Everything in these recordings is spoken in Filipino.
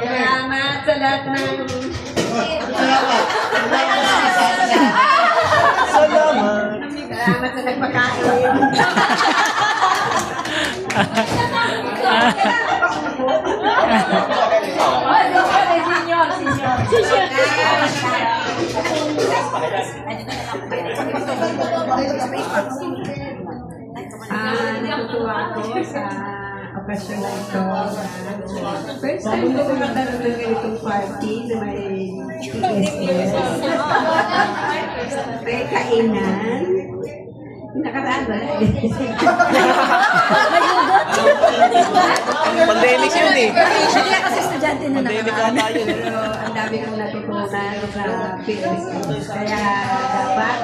Salamat sa lahat ng... Salamat sa nagpakain. Natutuwa ako sa okasyon na ito. First time ko magkaroon ng ganitong party na may PSS. May kainan. Nakaraan ba? Pandemic yun eh. Hindi kasi estudyante na Pandemic nakaraan. ata yun. Pero ang dami kong natutunan sa PSS. Kaya dapat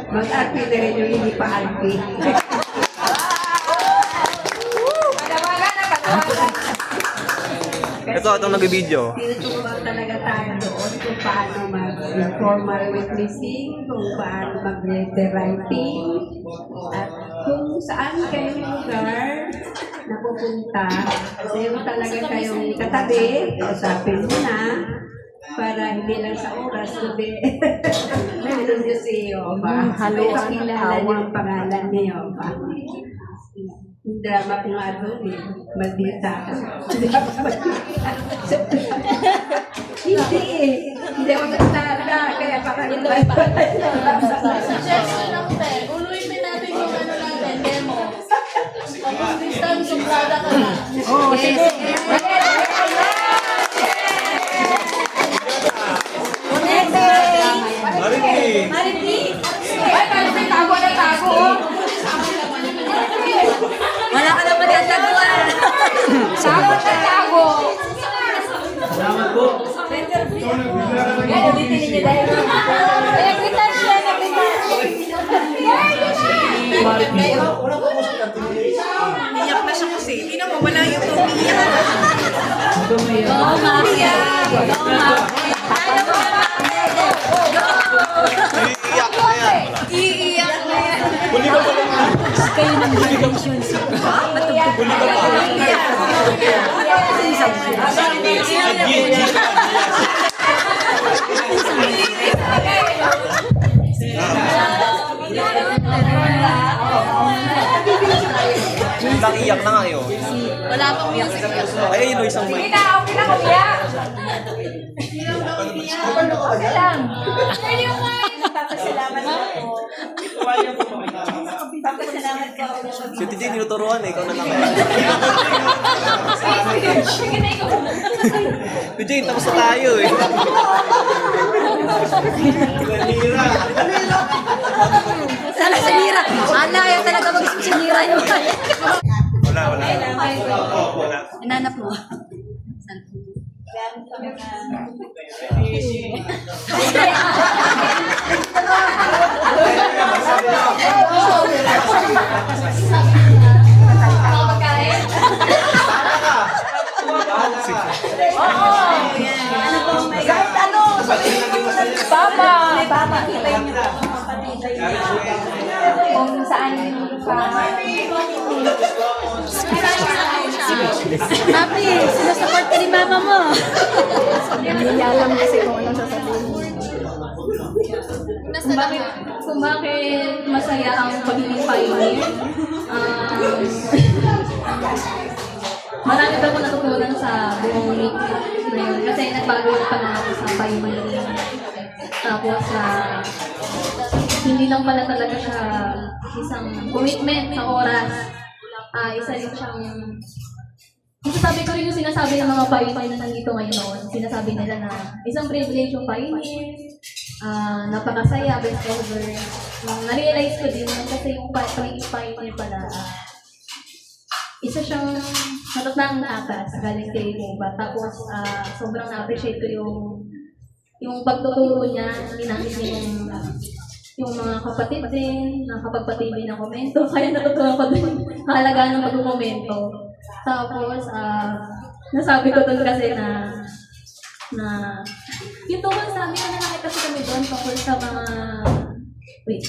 mag-RP na rin yung hindi pa RP. Itong nag-video. Tinutupag talaga tayo doon kung paano mag-informal witnessing, kung paano mag-letter writing, at kung saan kayong lugar na pupunta. Meron talaga kayong katabi, kausapin mo na, para hindi lang sa oras, kundi meron niyo si Yoba. May pakilala niyo ang pangalan ni Yoba. Yung drama ko nga doon eh, maldita. Hindi eh, hindi ako nagtata, kaya parang ito ay Suggestion lang tayo. Uluin din natin yung ano natin, demo. Pag this time, suplada ka na. Oo, sige. Maripi! Ay, parang may tago na tago. Wala ka naman yung taguan. Tago na tago. Salamat po. Kaya ulitin niyo dahil. Kaya kita siya na kita. Iyak na siya kasi. Hindi na mawala yung umiiyak. Oo, Maria. Oo, Maria. Iiyak na yan. Iiyak na yan. Huli ka pa naman. Kayo ng decision. Huli ka pa. Isang iyak na nga yun. Wala pang music. Ay, yun o isang Sige mic. na, okay na kuya. Okay lang. Papasalamat ako. Papasalamat ko ako. Si TJ tinuturuan eh, ikaw na lang. Sige na, ikaw. TJ, tapos na tayo eh. Sana si Mira. Alaya talaga mag-isip si Mira yun. Wala. Inanap mo. Kung saan Papi, sinusupport ka ni mama mo. hindi niya alam kasi kung anong sasabihin. Kung bakit masaya ang pagiging pioneer. Marami pa ako natutunan sa buong week na yun. Kasi nagbago pa nga ako sa pioneering. Tapos, hindi lang pala talaga siya isang commitment sa oras. Isa rin siyang... Sabi ko rin yung sinasabi ng mga pioneer na nandito ngayon. Sinasabi nila na isang privilege yung pioneer. Napakasaya, best ever. Na-realize ko din yun kasi yung pagiging pioneer pala, isa siyang natutunang atas galing kay Moba. Tapos, sobrang na-appreciate ko yung pagtuturo niya, ginamit niya yung mga kapatid din, nakapagpatibay ng komento. Kaya natutunan ko din halaga ng pag-komento. Tapos, nasabi ko doon kasi na yung tungkol sa amin na nakita kasi kami doon tungkol sa mga Wait.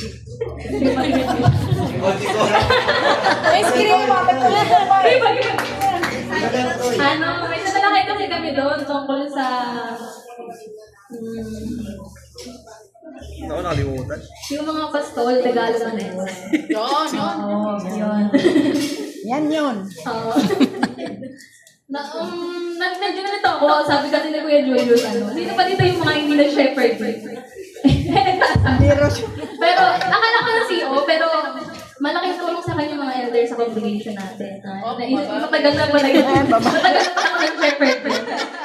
Ice cream, bakit ko lang ba? Ano, may natalakay kasi kami doon tungkol sa Ako nakalimutan. yung mga pastol, Tagalog na nito. Yun, yun. Oo, yun. Yan yun. Oo. Medyo na nito ako, sabi kasi ni Kuya Julius, dito pa dito yung mga hindi na shepherd. Pero, akala ko na CEO, pero malaking tulong sa kanya mga elders sa congregation natin. Matagal na pala yun. Matagal na pala ako ng shepherd.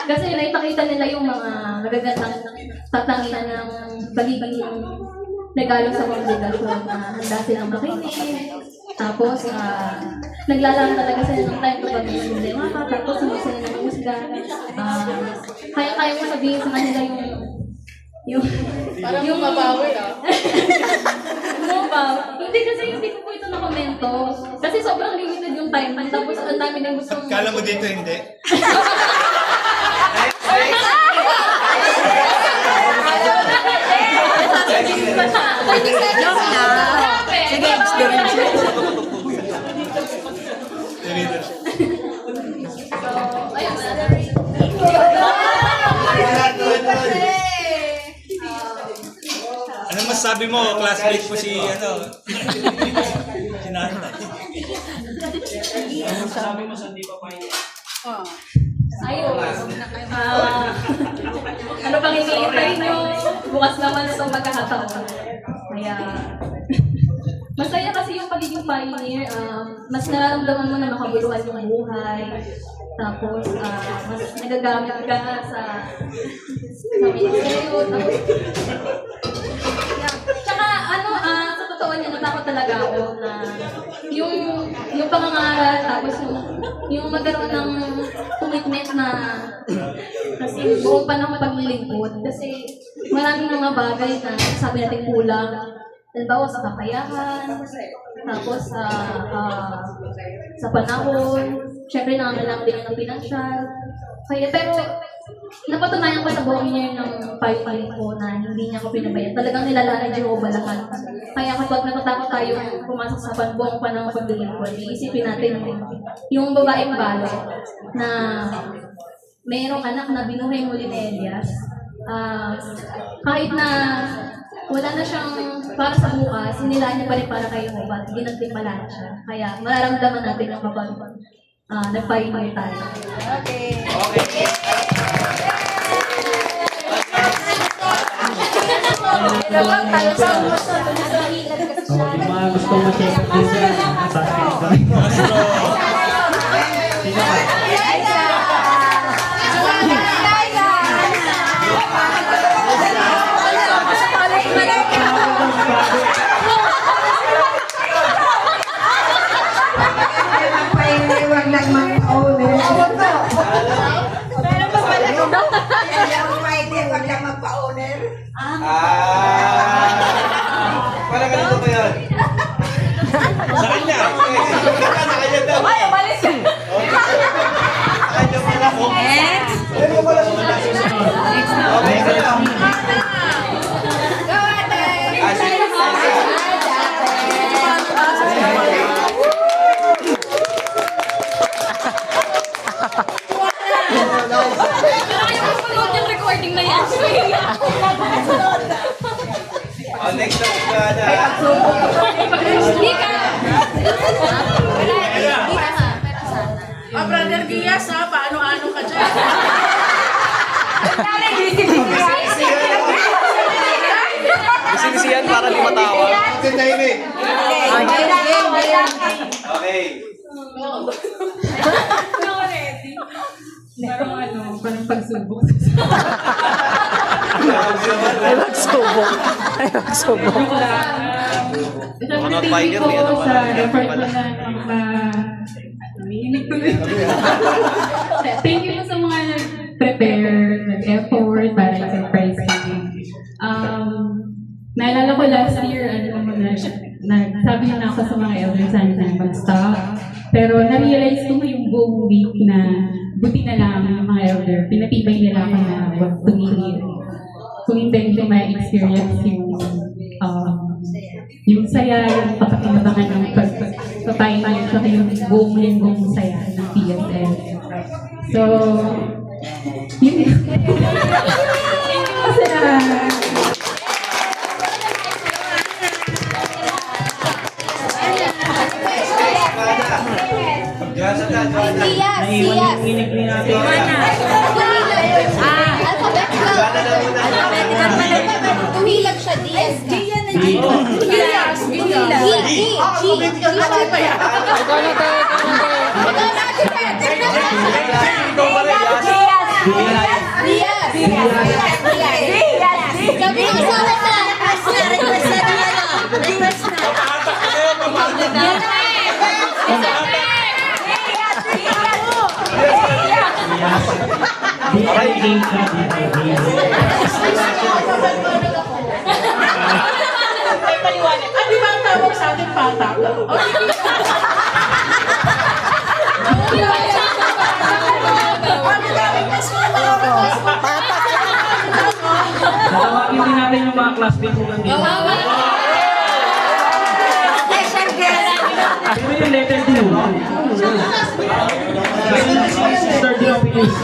Kasi naipakita nila yung mga magagandang tatanginan ng pagiging regalo sa congregation. Handa silang makinig. Tapos, naglalaan talaga sila ng time kapag may problema ka. Tapos, hindi sila nangusga. Kaya-kaya mo sabihin sa kanila Parang yung mabawi Hindi kasi hindi ko po ito nakomento. Kasi sobrang limited yung time. Tapos ang dami nang gusto Kala mo dito hindi? Anong masasabi mo? Classmate mo si si nanay. Ayun. Ano pang iniintay nyo? Bukas naman itong magkakataon. Kaya, masaya kasi yung pagiging pioneer. Mas nararamdaman mo na makabuluhan yung buhay. Tapos, mas nagagamit ka sa ministeryo. Tsaka, sa totoo niya, natakot talaga ako na yung pangangaral, tapos yung magkaroon ng commitment na kasi buong panahon paglilingkod. Kasi maraming mga bagay na sabi natin kulang. Halimbawa sa kakayahan, tapos sa panahon, syempre nangangailangan din ng pinansyal. Pero napatunayan ko sa buong year ng pioneer ko na hindi niya ako pinabayad. Talagang nilalala ni Jehovah lahat. Kaya kapag natatakot tayo pumasok sa buong panahon paglilingkod, iisipin natin yung babaeng balo na mayroong anak na binuhay muli ni Elias. Kahit na wala na siyang para sa bukas, hinilaan niya pa rin para kay Jehovah at ginagtimpalan siya. Kaya mararamdaman natin yung kapag nag-pioneer tayo. Okay. Yung mga gusto mag-check din dyan, basket ba? Sino ba? Huwag lang magpa-owner. Pero pag wala ko daw. Huwag lang magpa-owner. Parang ganito ba yun? Sa kanya! Sa kanya daw. Ay, umalis ka! Sa kanya pala ko. Ayun mo pala sila. Okay. Go, ate! Yung recording na yan. Next na ka na. Hindi ka! Brother Diaz, paano-ano ka dyan? Bising-bisihan para di matawa. Okay. Parang pagsubok. Mga pioneer, may ano pala. Thank you po sa mga nag-prepare, nag-effort para sa prize giving. Naalala ko last year, nagsabi na ako sa mga elders na mag-stop. Pero na-realize ko yung buong week na buti na lang yung mga elder, pinatibay nila ako na huwag tumigil. Kung hindi ko ma-experience yung tsaka yung buong linggong saya ng PSL. So, yun. Masaya. Naiwan yung nginigli natin. Tumilag siya, Diaz. Sabi ko sa Di ba ang tawag sa akin patak? Tatawagin din natin yung mga classmate ko nandito. Sino yung letter D? Sister D of PAC.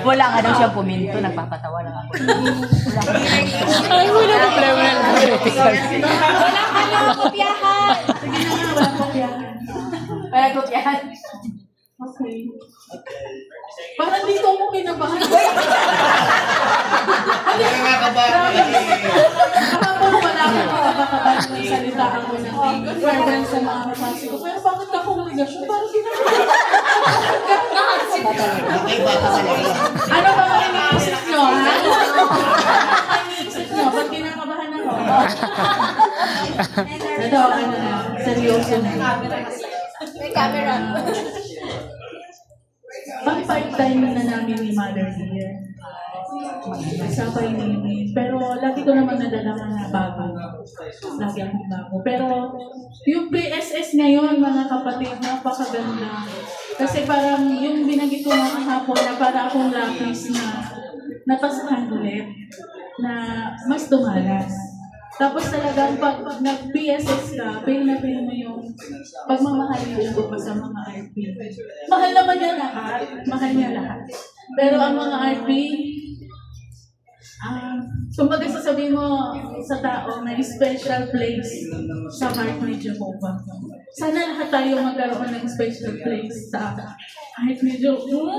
Wala nga daw siyang puminto, nagpapatawa lang ako. Wala kopyahan. Okay. Parang dito mo kinabahan. Kapag wala akong makakabahan ng salita ako ng reference sa mga kaklase ko. Pero bakit ka komunikasyon? Parang kinabahan. Ano ba ang iniisip nyo, ha? Ang iniisip nyo, ba't kinakabahan ako? Ito, ano na, seryoso na. May camera. Pang-fight time na namin ni Mother Dear. Sabay ni pero lagi ko naman nadala na bago. Lagi akong bago. Pero yung PSS ngayon, mga kapatid, napakaganda. Kasi parang yung binanggit ko nga kahapon na para akong lapis na natasahan ulit na mas dumalas. Tapos talagang pag nag-PSS ka, pay na mo yung pagmamahal mo pa sa mga RP. Mahal naman niya lahat. Mahal niya lahat. Pero ang mga RP, kumbaga sasabihin mo sa tao, may special place sa heart ni Jehovah. Sana lahat tayo magkaroon ng special place sa heart ni Jehovah.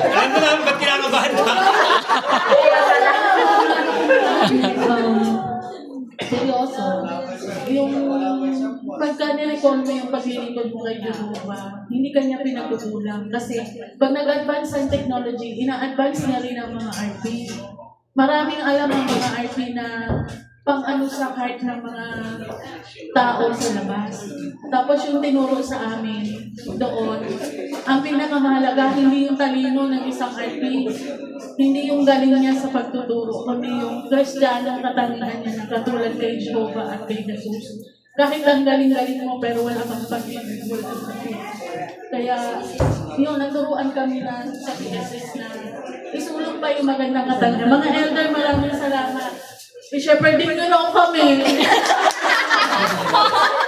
Alam mo naman ba't kinakabahan ka? Seryoso, yung pagka nirecall mo yung paglilingkod mo kay Jehovah, hindi kanya pinagkukulang. Kasi pag nag-advance ang technology, ina-advance na rin ang mga RP. Maraming alam ang mga RP na pang-ano sa heart ng mga tao sa labas. Tapos yung tinuro sa amin doon, ang pinakamahalaga, hindi yung talino ng isang RP, hindi yung galing niya sa pagtuturo, kundi yung Kristiyanong katangian niya na katulad kay Jehovah at kay Jesus. Kahit ang galing-galing mo, pero wala kang pag-ibig, wala kang pag-ibig. Kaya, yun, naturuan kami na sa PSS na isulong pa yung magandang katangian. Mga elder, maraming salamat. I-shepherding nyo lang kami.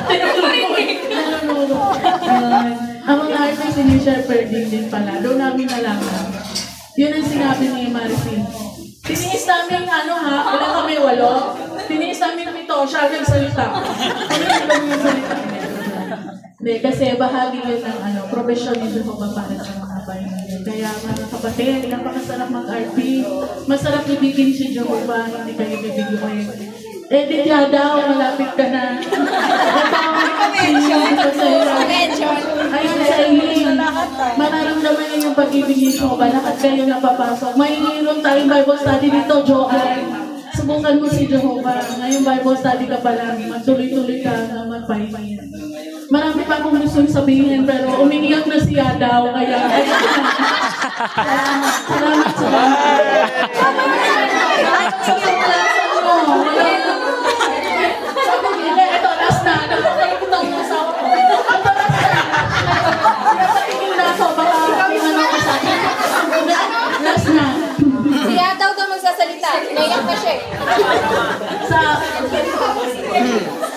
Tinuturo. Ang mga artist, ini-shepherding din pala. Doon namin nalaman. Yun ang sinabi ni Marcy. Tiniis namin, wala kami 8. Tiniis namin ito, siya nagsalita. Ano yung salita? Hindi, kasi bahagi yun ng profesyon ni Jehovah para sa mga bayan. Kaya mga kapatid, napakasarap mag-RP. Masarap ibigin si Jehovah, hindi kayo bibigyan. Edit ya daw, malapit ka na. Ayun sa inyo, mararamdaman niyo yung pag-ibig ni Jehovah. Lahat kayo napapasok. May iniinom tayong Bible study dito, Johan. Subukan mo si Jehovah. Ngayong Bible study ka pa lang, magtuloy-tuloy ka na magpahipayin. Marami pa akong gusto sabihin, pero umiiyak na siya daw, kaya... Salamat. Sabi nila, ito, last na. Nakakalimutan yung asawa ko.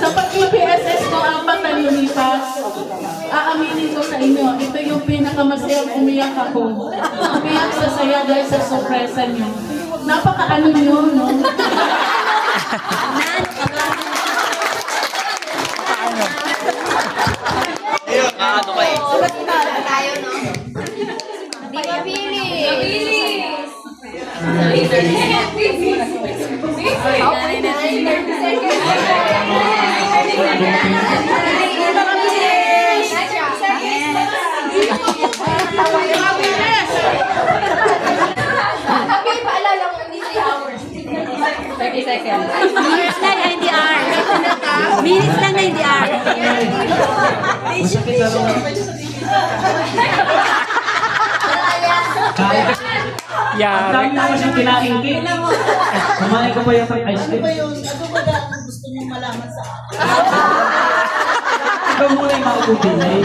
Sa pag-PSS ko, 4 na lumipas, aaminin ko sa inyo, ito yung pinakamasayang umiyak ako. Umiyak sa saya dahil sa sorpresa niyo. Napaka-ano niyo, no? Di mabili. Sabi, paalala mo, hindi 3 hours. 30 seconds. Minutes lang na hindi hour. Minutes lang na hindi hour. Ang dami naman siyang kinain cake. Kumain ko pa yung ice cream. Ano ba ang gusto niyong malaman sa akin? Ikaw muna yung makakupinay.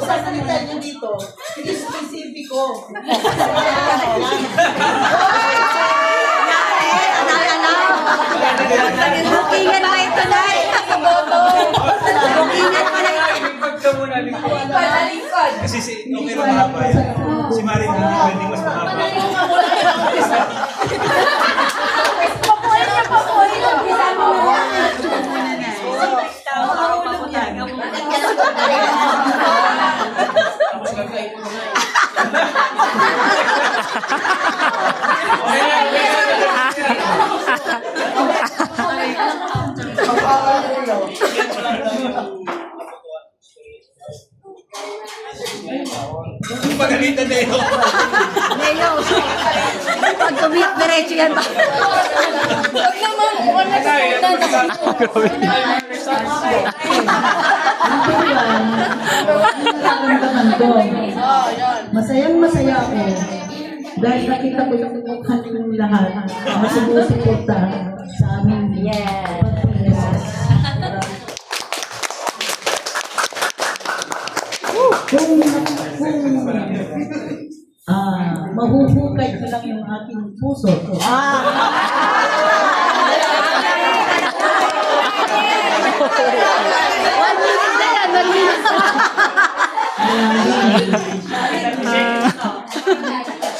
Sa salita niyo dito, hindi specifico. Bookingan pa ito na. Bookingan pa na ito. Kasi okay lang mahaba yan. Si Marin hindi pwedeng mas mahaba. Pagalitan na yun. Leo, pag tumit, diretso yan ba? Huwag naman, wala sa Nararamdaman ko. Masayang masaya ako. Dahil nakita ko yung mukha ng lahat na sumusuporta sa amin. Mahuhukay ko lang yung aking puso.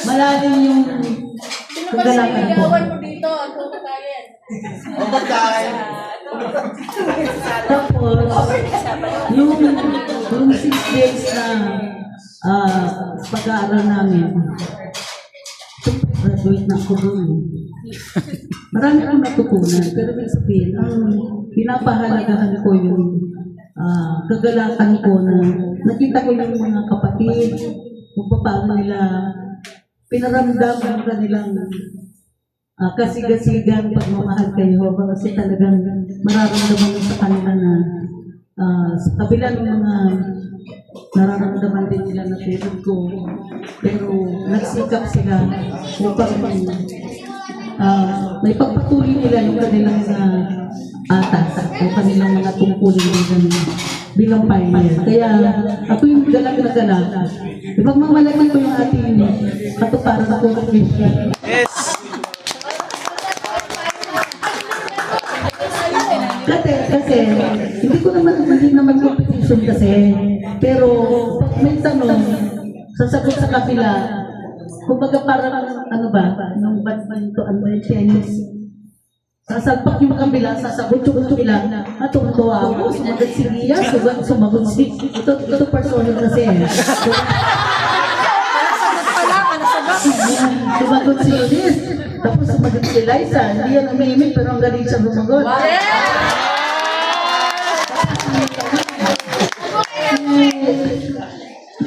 Malalim yung kagalakan ko. mo dito, kumakain. Tapos, yung 6 days na pag-aaral namin, graduate na ako doon. Marami akong natutunan, pero ibig sabihin, ang pinapahalagahan ko yung kagalakan ko na nakita ko yung mga kapatid, kung paano nila pinaramdam ang kanilang kasigasigan pagmamahal kay Jehovah kasi talagang mararamdaman mo sa kanila na sa kabila ng mga nararamdaman din nila na tulad ko, pero nagsikap sila upang may pagpatuloy nila yung kanilang atas o kanilang mga tungkulin bilang pioneer. Kaya ako yung galang na galang. Ipagmamalaman ko yung ating katuparan na kung Yes! Kasi, hindi ko naman competition kasi, pero pag may tanong, sasagot sa kabila, kumbaga parang ano ba, nung badminton, ano yung tennis, sasalpak yung kabila, sasagot yung kabila, tuwa ako, sumagot si Lia, sumagot si, ito personal kasi. Sumagot si Liz, tapos sumagot si Liza, hindi yan umimik, pero ang galing siya sumagot.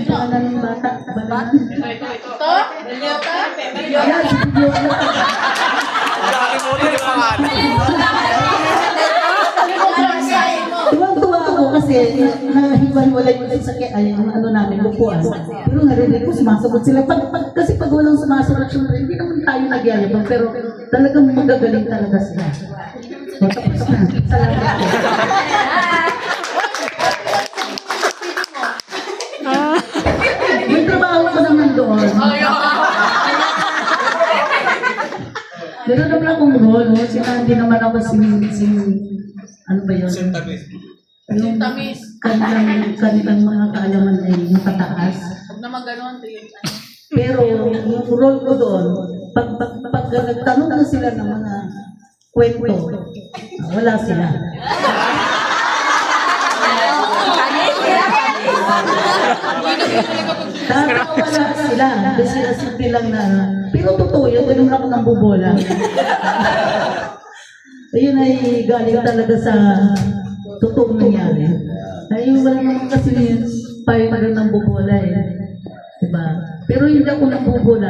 Pangalan ng bata, balan. Ito? Belyota? Yan, si Bibiota. Tuwang-tuwa ako kasi nahiwan-walay ko sa sakit, ay, ano namin, lupuan. Pero narinig ko, sumasagot sila. Kasi pag walang sumasagot, hindi naman tayo nagyayabang, pero talagang magagaling talaga sila. So, tapos na. Salamat. May trabaho ko naman doon. May Meron naman akong role, hindi naman ako ano ba yun? Yung kanilang mga kaalaman ay napataas. Huwag naman ganon, tingin. Pero yung role ko doon, pag nagtanong na sila ng mga kwento, wala sila. Wala sila. Kasi sila simple lang na, pero totoo yun, ganun ako ng bubola. Ayun ay galing talaga sa totoong nangyari. Ayun, wala naman kasi tayo na rin ng bubola eh. Diba? Pero hindi ako nagbubola.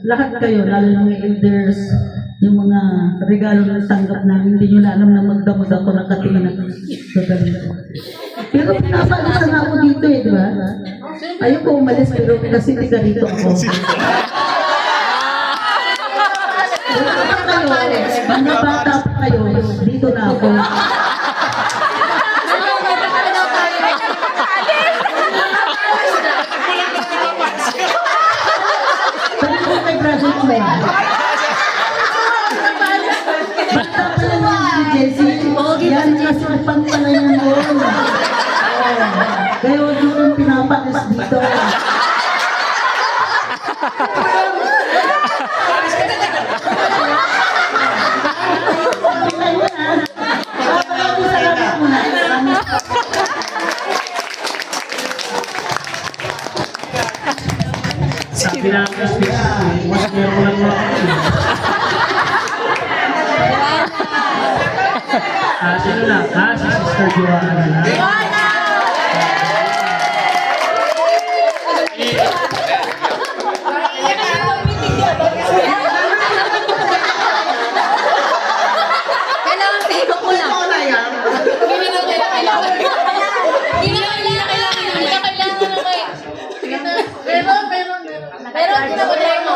Lahat kayo, lalo ng mga elders, yung mga regalo na tanggap na hindi nyo na alam na magdamag ako nakatingin ako. Pero pinapalitan ako dito eh, di ba? Ayoko umalis pero kasi tiga dito ako. Mga bata pa kayo, dito na ako. Sabi ko kay graduate mo yan. Bata pa lang yan si Jessie. Yan kasi pangpalayan mo. Kaya huwag mo kong pinapalis dito. Sabi na ang speech, mas meron ko lang mga sino na? Si Sister Joanna na. Kailangan pero ko lang. Hindi na kailangan. Hindi na kailangan na may. Pero hindi na ko try mo.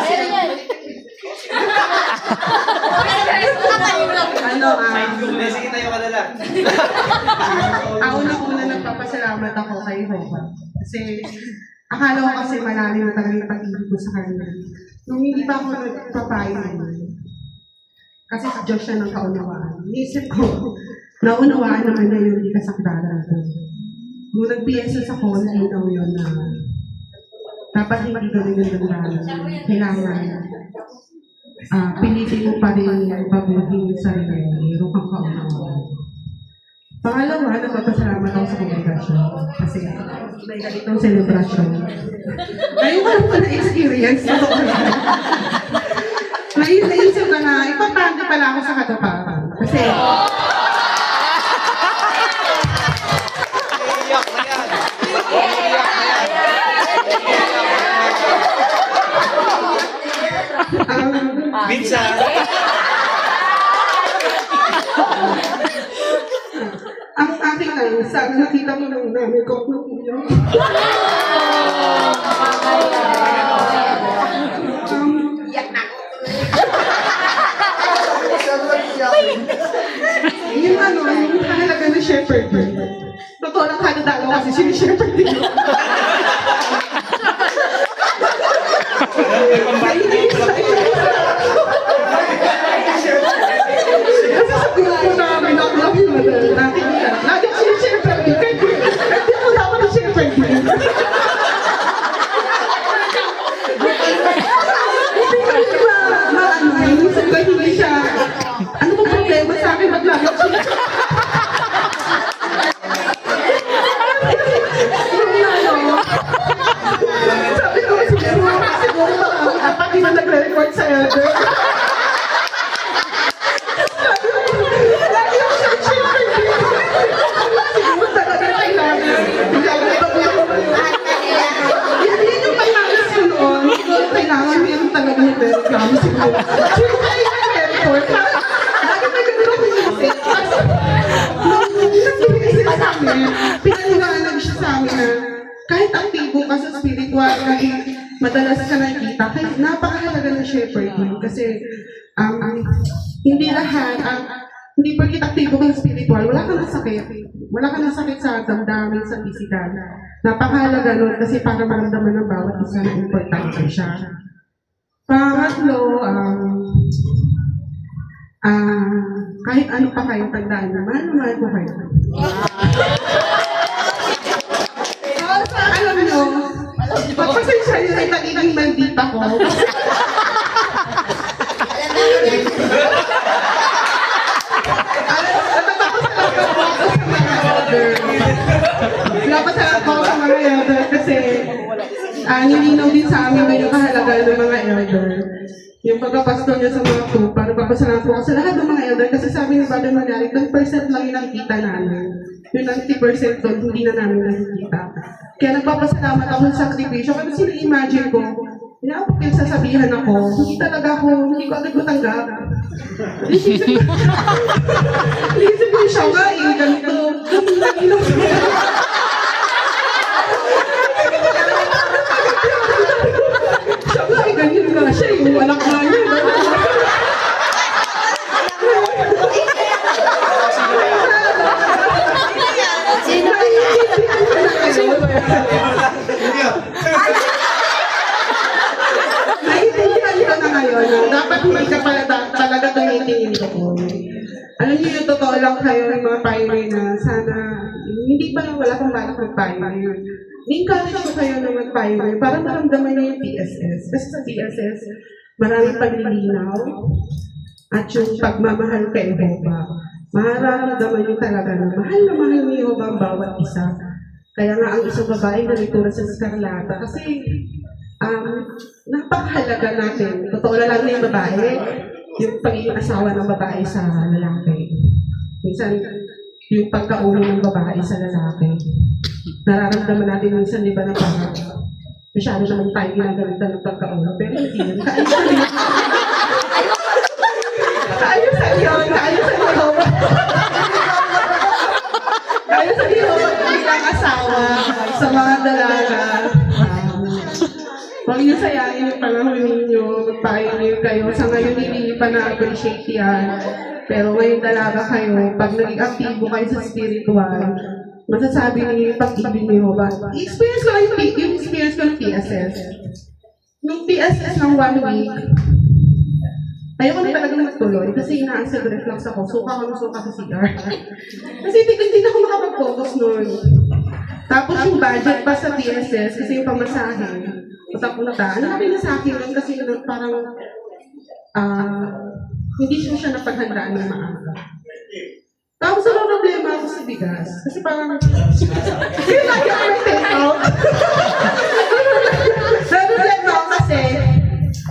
Pero yan. Sige tayo kadala. Una-una nagpapasalamat ako kay Jehovah. Kasi akala ko kasi malalim na talaga yung pag-ibig ko sa kanya. Nung hindi pa ako nagpapayo, kasi sa Diyos siya ng kaunawaan. Inisip ko, naunawaan naman niya yung hindi kasakdaran ko. Nung nagpiyesa sa call, daw yun na dapat hindi ganun yung damdamin. Kailangan pilitin mo pa rin pabuhin yung sarili. Mayroon kang kaunawaan. Pangalawa, nagpapasalamat ako sa kongregasyon. Kasi may ganitong celebration. Ngayon ko lang pa na-experience. Ngayon naisip ko na, importante pala ako sa kadaparan. Kasi Minsan. ang aking lang, sana nakita mo lang namin ko kung yung ano, yung halaga ng shepherd. Totoo lang kadadalo kasi si shepherd din. Kasi sa grupo namin, nakulap yung madal natin yan. Lagi si shepherd din. Hindi ako dapat ang shepherd din. Hindi ba, maano, minsan ba hindi siya, ano bang problema sa akin maglagak siya? Sabi ko, siguro dapat di na nagre-record sa elder. Lagi yung shepherd din. Siguro talaga kailangan. Yan yung kailangan ko noon. Kailangan meron talaga yung reklamo siguro. Siguro kailangan record. Lagi may ganun ako inisip. Nung nagbibigay sila sa amin, pinaniwanan siya sa amin na kahit aktibo ka sa spiritual, kahit madalas ka nakikita, kahit napakahalaga ng shepherding kasi hindi lahat, hindi porkit aktibo ka sa spiritual, wala ka ng sakit. Wala ka ng sakit sa damdamin, sa physical. Napakahalaga nun kasi para maramdaman ng bawat isa na importante siya. Pangatlo, kahit ano pa kayo tandaan naman, mahal ko kayo. Alam nyo, pagpasensya nyo ay nagiging maldita ko. Napasalat ko sa mga elder kasi nilinaw din sa amin yung kahalagaan ng mga elder. Yung pagkapastor niya sa mga tupa, nagpapasalamat po ako sa lahat ng mga elder kasi sabi ni Brother Manari, 10% lang yung nakikita namin. Yung 90% doon, hindi na namin nakikita. Kaya nagpapasalamat ako sa sakripisyo. Kasi sini-imagine ko, pag sasabihan ako, hindi ko agad matanggap. Isip ko siya nga ganito. Siya nga ganyan nga siya, yung anak nga niya. Naiintindihan ko na ngayon na dapat hindi ka pala talaga tumitingin ko. Alam niyo yung totoo lang kayo ng mga pioneer na sana hindi pa wala kang balak mag-pioneer. Encourage ko kayo na mag-pioneer para maramdaman niyo yung PSS. Kasi sa PSS, maraming paglilinaw at yung pagmamahal kay Jehovah. Mararamdaman niyo talaga na mahal ni Jehovah ang bawat isa. Kaya nga ang isang babae na nagturo sa Scarlata kasi napakahalaga natin. Totoo na lang na yung babae, yung pagiging asawa ng babae sa lalaki. Minsan, yung pagkaulo ng babae sa lalaki. Nararamdaman natin minsan, di ba, na parang masyado naman tayo ginagalitan ng pagkaulo. Pero hindi yun. Kaayusan yun. Kaayusan yun. Bilang asawa sa mga dalaga. Huwag niyo sayangin yung panahon ninyo, mag-pioneer kayo. Sa ngayon, hindi pa na-appreciate yan. Pero ngayon dalaga kayo, pag naging aktibo kayo sa spiritual, masasabi niyo yung pag-ibig niyo ba? I-experience ko lang yung experience ko ng PSS. Nung PSS ng 1 week, ayoko na talagang magtuloy kasi ina-acid reflux ako. Suka sa CR. Kasi hindi na ako makapag-focus noon. Tapos yung budget pa sa PSS kasi yung pamasahe. Tapos ang laki na sa akin lang kasi parang hindi siya napaghandaan ng maaga. Tapos ano problema ako sa bigas? Kasi parang hindi lagi ako take out. Problema ako kasi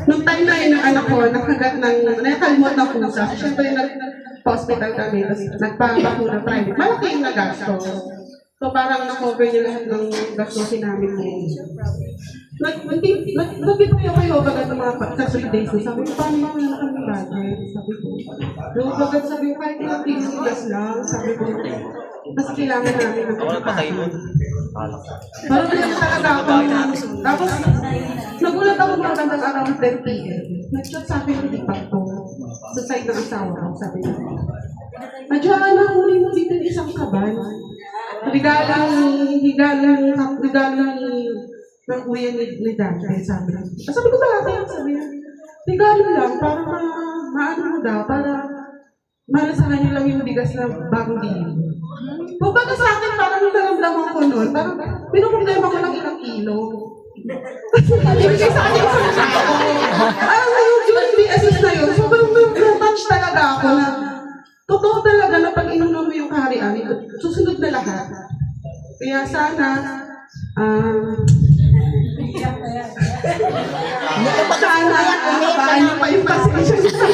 nung time na yun ng anak ko, nakalimot ng pusa. Siyempre nag-hospital kami, tapos nagpapakuna private. Malaki yung nagasto. So parang na-cover niya lahat ng gastusin namin ngayon. Nag-itayo kayo bagat ng mga days. Sabi ko, paano naman na kami budget? Sabi ko, bagat sabi ko, kahit ilang tigas lang. Sabi ko, mas kailangan namin ng pagkakain. Parang ganyan talaga ako. Tapos, nagulat ako mga hanggang around 10 p.m. Nag-chat sa akin yung tipak ko. Sa side ng asawa ko, sabi ko. Adyan, nahuli mo dito isang kaban. Regalang ng kuya ni Dante, sabi ko. Sabi ko ba natin, sabi niya, regalo lang, para maano mo daw, para sa kanya lang yung bigas na bagong bilhin. Kung baga sa akin, parang naramdaman ko noon, parang pinuproblema ko lang ilang kilo. Ibigay sa akin isang sako. Alam mo yung PSS na yun, sobrang touch talaga ako na totoo talaga na pag inunom mo yung kaharian, susunod na lahat. Kaya sana, sana, nakabaan niyo pa yung pasensya niyo sa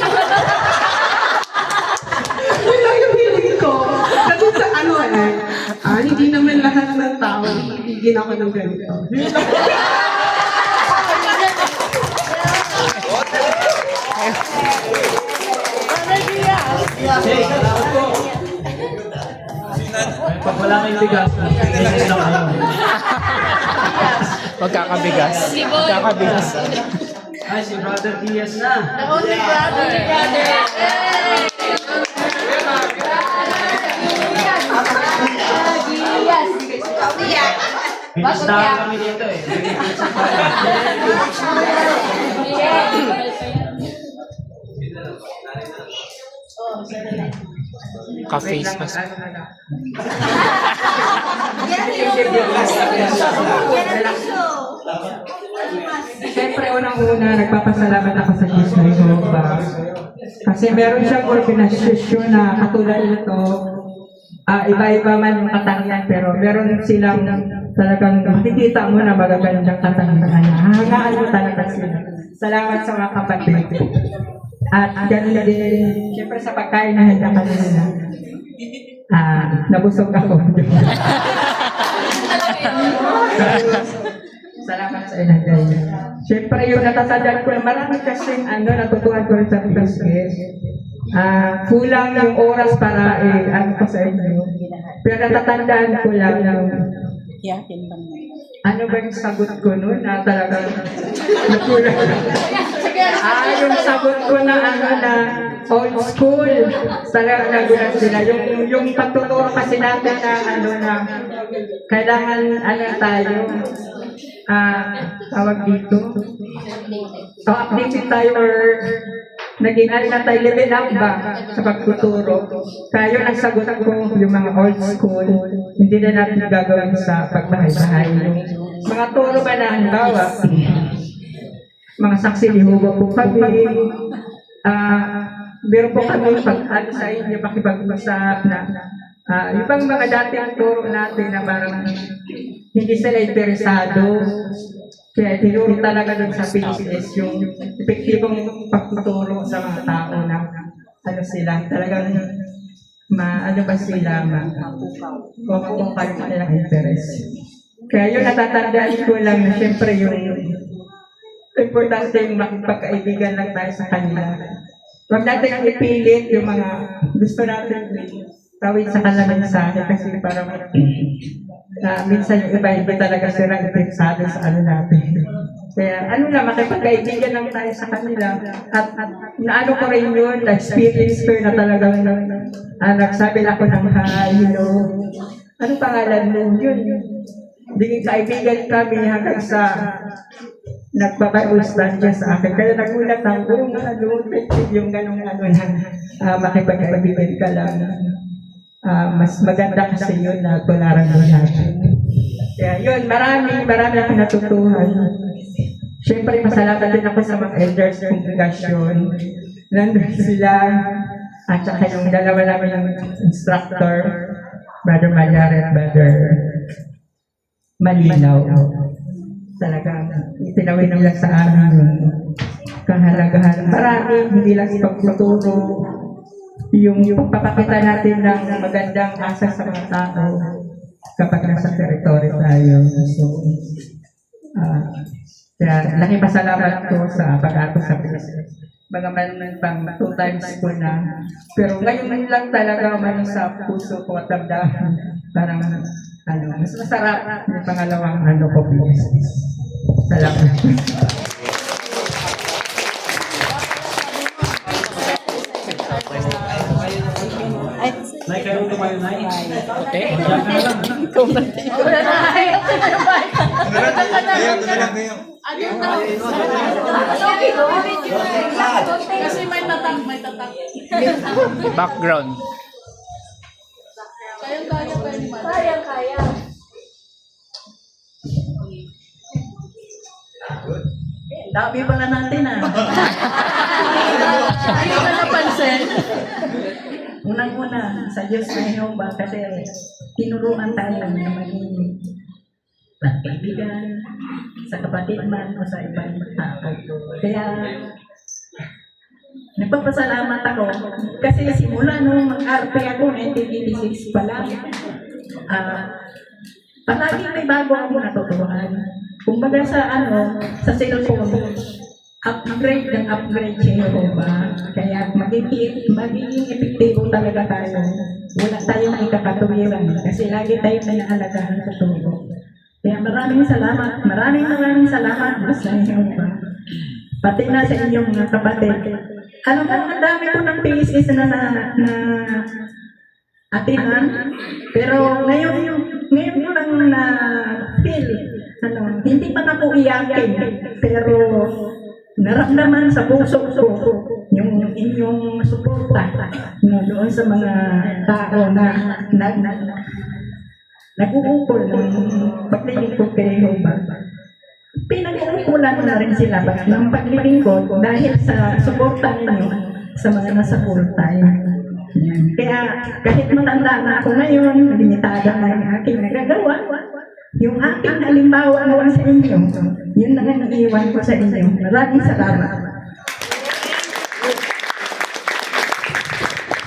yun lang yung hiling ko. Kasi sa hindi naman lahat ng tao, ibigin ako ng ganito. Pag wala kang bigas, hindi na kayo. Magkakabigas. Magkakabigas. Ay, si Brother Diaz na. The only brother. Pinustahan kami dito eh. Ka-face mask. Siyempre, unang-una, nagpapasalamat ako sa Diyos na Jehovah. Kasi meron siyang organisasyon na katulad nito, iba-iba man yung katangian, pero meron silang talagang makikita mo na magagandang katangian. Hahangaan mo talaga sila. Salamat sa mga kapatid. At ganoon din, siyempre sa pagkain na handa ka nila. Nabusog ako. Salamat sa inagay. Siyempre yung natatandaan ko, marami kasing natutuhan ko rin sa Pilipinas. Kulang yung oras para ko sa inyo. Pero natatandaan ko lang ng ano ba yung sagot ko noon na talagang nakulang. Yung sagot ko na na old school. Talagang nagulat sila. Yung pagtuturo kasi natin na kailangan tayo tawag dito. Updated tayo or naging na tayo level up ba sa pagtuturo. Kaya nagsagot ko yung mga old school, hindi na natin gagawin sa pagbahay-bahay. Mga turo ba na halimbawa, mga saksi ni Hugo po kami, meron po kami pag-ano sa inyo, pakipag-usap na ibang mga dating turo natin na parang hindi sila interesado. Kaya tinuro talaga dun sa Pilipinas yung epektibong pagtuturo sa mga tao na sila, talagang ba sila kung kayo nilang interest. Kaya yun natatandaan ko lang na siyempre yung importante yung makipagkaibigan lang tayo sa kanila. Huwag natin ipilit yung mga gusto natin tawid sa kanilang mensahe kasi parang minsan yung iba hindi talaga sila interesado sa natin. Kaya makipagkaibigan lang tayo sa kanila at naano ko rin yun, na-experience ko na talagang nagsabi lang ako ng hi, anong pangalan mo yun? Diging kaibigan kami hanggang sa nagpapaustan niya sa akin. Kaya nagulat ako, yung ganong na makipagkaibigan ka lang. Mas maganda kasi yun na tularan mo natin. Kaya yun, marami akong natutuhan. Siyempre, masalamat din ako sa mga elders congregation. Nandun sila, at saka yung dalawa namin ng instructor, Brother Mayar at Brother Malinaw. Talagang itinawin nila sa amin yung kahalagahan. Marami, hindi lang ipagtuturo. Yung pagpapakita natin ng magandang asa sa mga tao kapag nasa teritoryo tayo. So, kaya laki pasalamat ko sa pag-ato sa Pilipinas. Bagaman pang 2 times ko na. Pero ngayon lang talaga man sa puso ko at damdamin. Parang mas masarap yung pangalawang ko Pilipinas. Salamat. Kayo tumayo na Kasi may tatak. Background. Kaya. Dami pala natin Ayaw na napansin. Unang-una, sa Diyos na Jehovah kasi tinuruan tayo na maging kaibigan sa kapatid man o sa ibang tao. Kaya nagpapasalamat ako kasi simula nung mag-arte ako, 1986 pa lang, palagi may bago ako natutuhan. Kumbaga sa sa cellphone, upgrade si Jehovah. Kaya magiging epektibo talaga tayo. Wala tayong ikakatuwiran kasi lagi tayong naiaalagahan sa turo. Kaya maraming salamat sa Jehovah. Pati na sa inyong mga kapatid. Ang dami po ng PSS na atinan. Pero ngayon mo lang na feel, hindi pa ako iyakin. Pero naramdaman sa puso ko yung inyong suporta doon sa mga tao na nag-uupol ng paglilingkod kay Jehovah. Pinag-uukulan na rin sila ng paglilingkod dahil sa suporta ninyo sa mga nasa full time. Yan. Kaya kahit matanda na ako ngayon, limitada na yung aking nagagawa, yung aking halimbawa naman sa inyo, yun na nga nag-iwan ko sa inyo. Maraming salamat.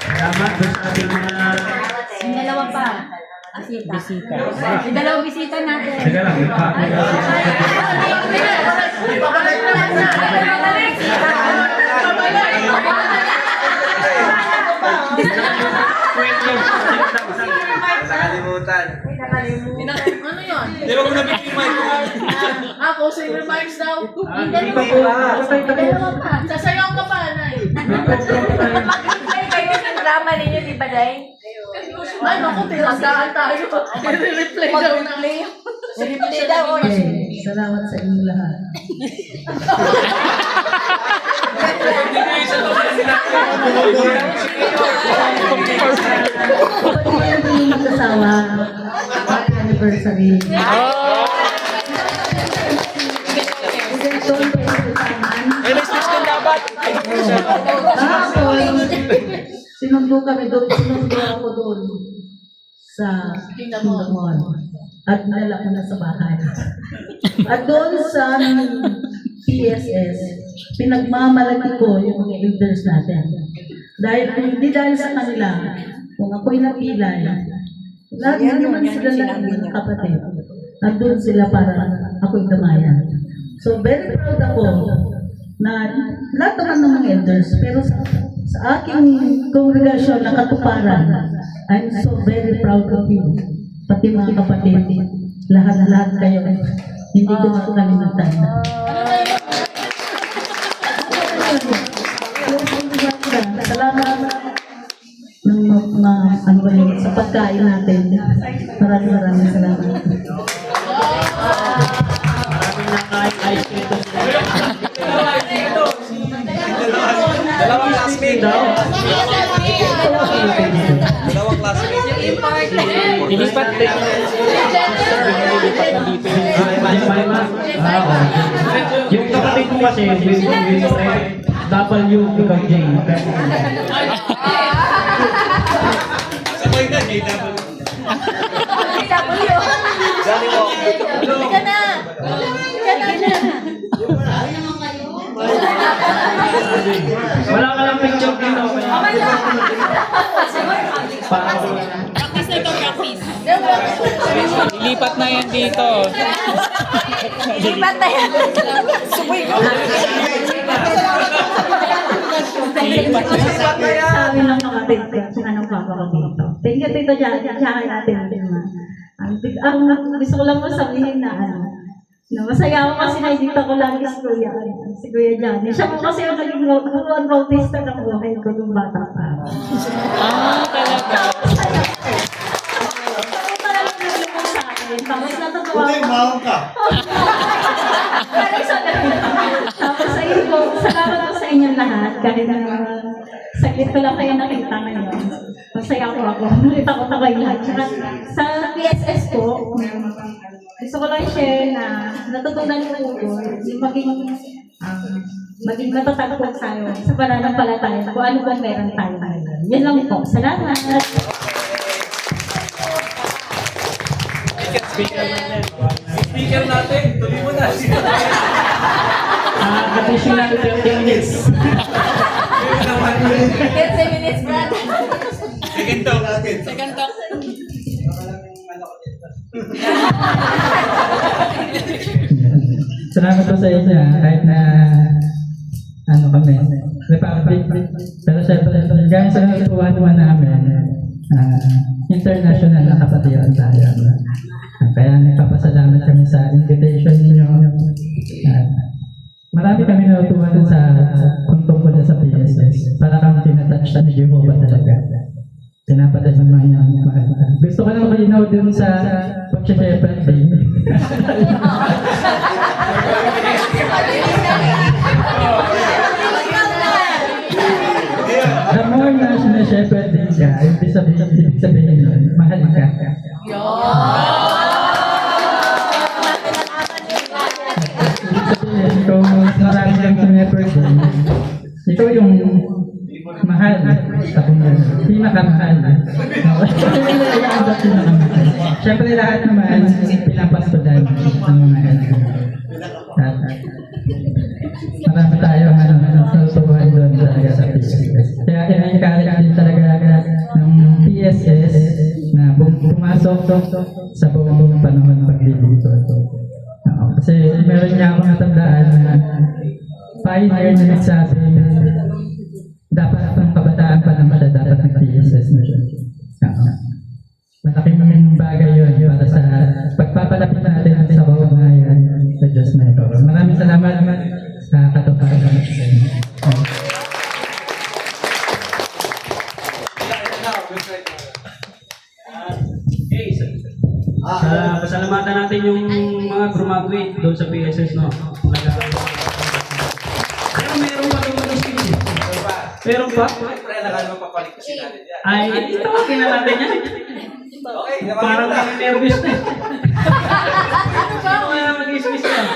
Salamat doon sa ating mga Yung dalawa pa. bisita. Yung dalawang bisita natin. Teka lang, Nakalimutan. Ano yun? Di ba ko nabigyan yung mic ko? Ako, sa remarks daw. Hindi pa po. Dalawa pa. Sasayaw ka pa, Nay. Kayo yung drama ninyo, di ba, Day? Ay, naku, tinasaan tayo. I-replay daw na. Replay daw. Okay, salamat sa inyo lahat. Hindi mag-asawa. Happy anniversary. Sinundo kami doon, sinundo ako doon sa Kingdom Hall. At nalala ko na sa bahay. At doon sa PSS, pinagmamalaki ko yung mga elders natin. Dahil hindi dahil sa kanila, kung ako'y napilay, lahat naman sila ng kapatid. At doon sila para ako'y damayan. So very proud ako na lahat naman ng mga elders, pero sa aking kongregasyon na katuparan, I'm so very proud of you. Pati mga kapatid, lahat-lahat kayo, hindi ko makakalimutan. Salamat ng ano ba yun, sa pagkain natin. Maraming salamat. Maraming nakain ice cream. Dalawang classmate daw. Dalawang classmate. Ilipat din. Ilipat na dito. Yung kapatid ko kasi, W ikaw J. Sabay na, JW. Johnny mo. Ika na. Wala ka lang picture dito. Ilipat na yan dito. Lipat na yan. Sumoy ko. Sabi lang ng kapatid ko, kung anong papa ko dito. Thank you, Tito Jan. Tsaka natin. Ang gusto ko lang sabihin na masaya ako kasi nakikita ko lagi si Kuya Johnny. Siya po kasi ang naging roadista ng buhay ko nung bata pa. Talaga. Tapos natutuwa Buti, ko. mahal ka. Tapos sa inyo, salamat po sa inyong lahat. Kahit saglit ko lang kayo nakita ngayon. Masaya ko ako. Nakita ko na kayo lahat. Tsaka sa PSS po, gusto ko lang share na natutunan ko po yung maging matatag po tayo sa pananampalataya kung ano bang meron tayo ngayon. Yan lang po. Salamat! Speaker natin, tuloy mo na. Additional 30 minutes. 15 minutes, Brad. Second talk natin. Second talk. Salamat po sa inyo kahit na kami, Republic. Pero syempre, gaya sa natutuwa naman namin, international na kapatiran tayo. Kaya nagpapasalamat kami sa invitation ninyo. Marami kami natutuwa sa tungkol sa PSS. Para kami tinatouch sa ni Jehovah talaga. Pinapadala naman niya. Gusto ko lang malinaw din sa pag-shepherd day. The more na sinashepherd din ka, ibig sabihin nun, mahal ka. Ibig sabihin, kung marami kang sinashepherd din, ikaw yung mahal sa kanya. Pinakamahal. Siyempre lahat naman pinapastudan ng mga LGU. Marami tayo natutuhan doon talaga sa PSS. Kaya in-encourage din talaga ng PSS na pumasok sa buong panahon ng paglilito. Kasi meron niya akong natandaan na pioneer na nagsabi dapat ang kabataan pa naman siya dapat nag-PSS na siya. Malaking namang bagay yun para sa pagpapalapit natin sa kaugnayan sa Diyos na ito. Maraming salamat sa katuparan. Pasalamatan natin yung mga graduate doon sa PSS, no? Pero meron pa doon mag-skills eh. Meron pa? Ay, tawagin na natin yan. Parang kami nervous na. Ano kaya mag-skills na?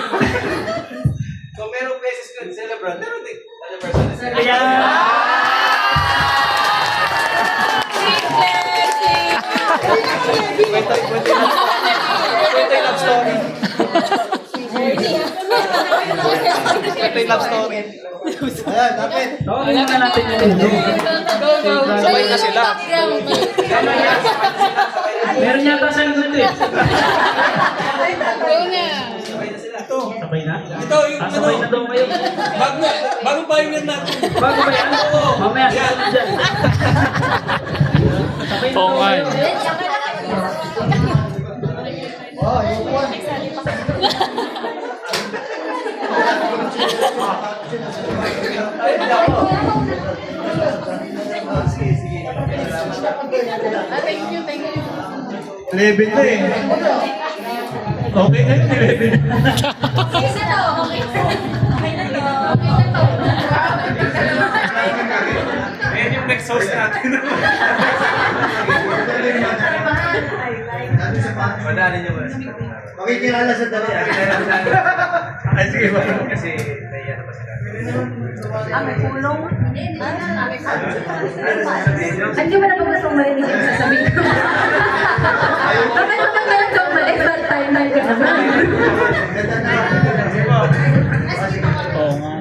So, merong places ko celebrate, meron din anniversary. Kaya... Kwento yung love story. Kwento yung love story. Ayan, dapat. Tawagin na natin yung Sabay na sila. meron yata sa luto eh. Sabay na? Ito, yung Sabay na daw kayo. Bago pioneer natin. Bago ba yan? Mamaya sila na dyan. Sabay na daw kayo. Thank you. 11 to eh. Okay na yun, 11. Isa to, okay na to. Ayan yung next host natin. Madali niyo ba? Makikilala sa dali. Ay, sige ba? Kasi naiya na ba sila? May kulong? Hindi mo na ba gustong marinig yung sasabihin ko? Bakit naman meron kang mali? Bad time ka naman. Oo nga.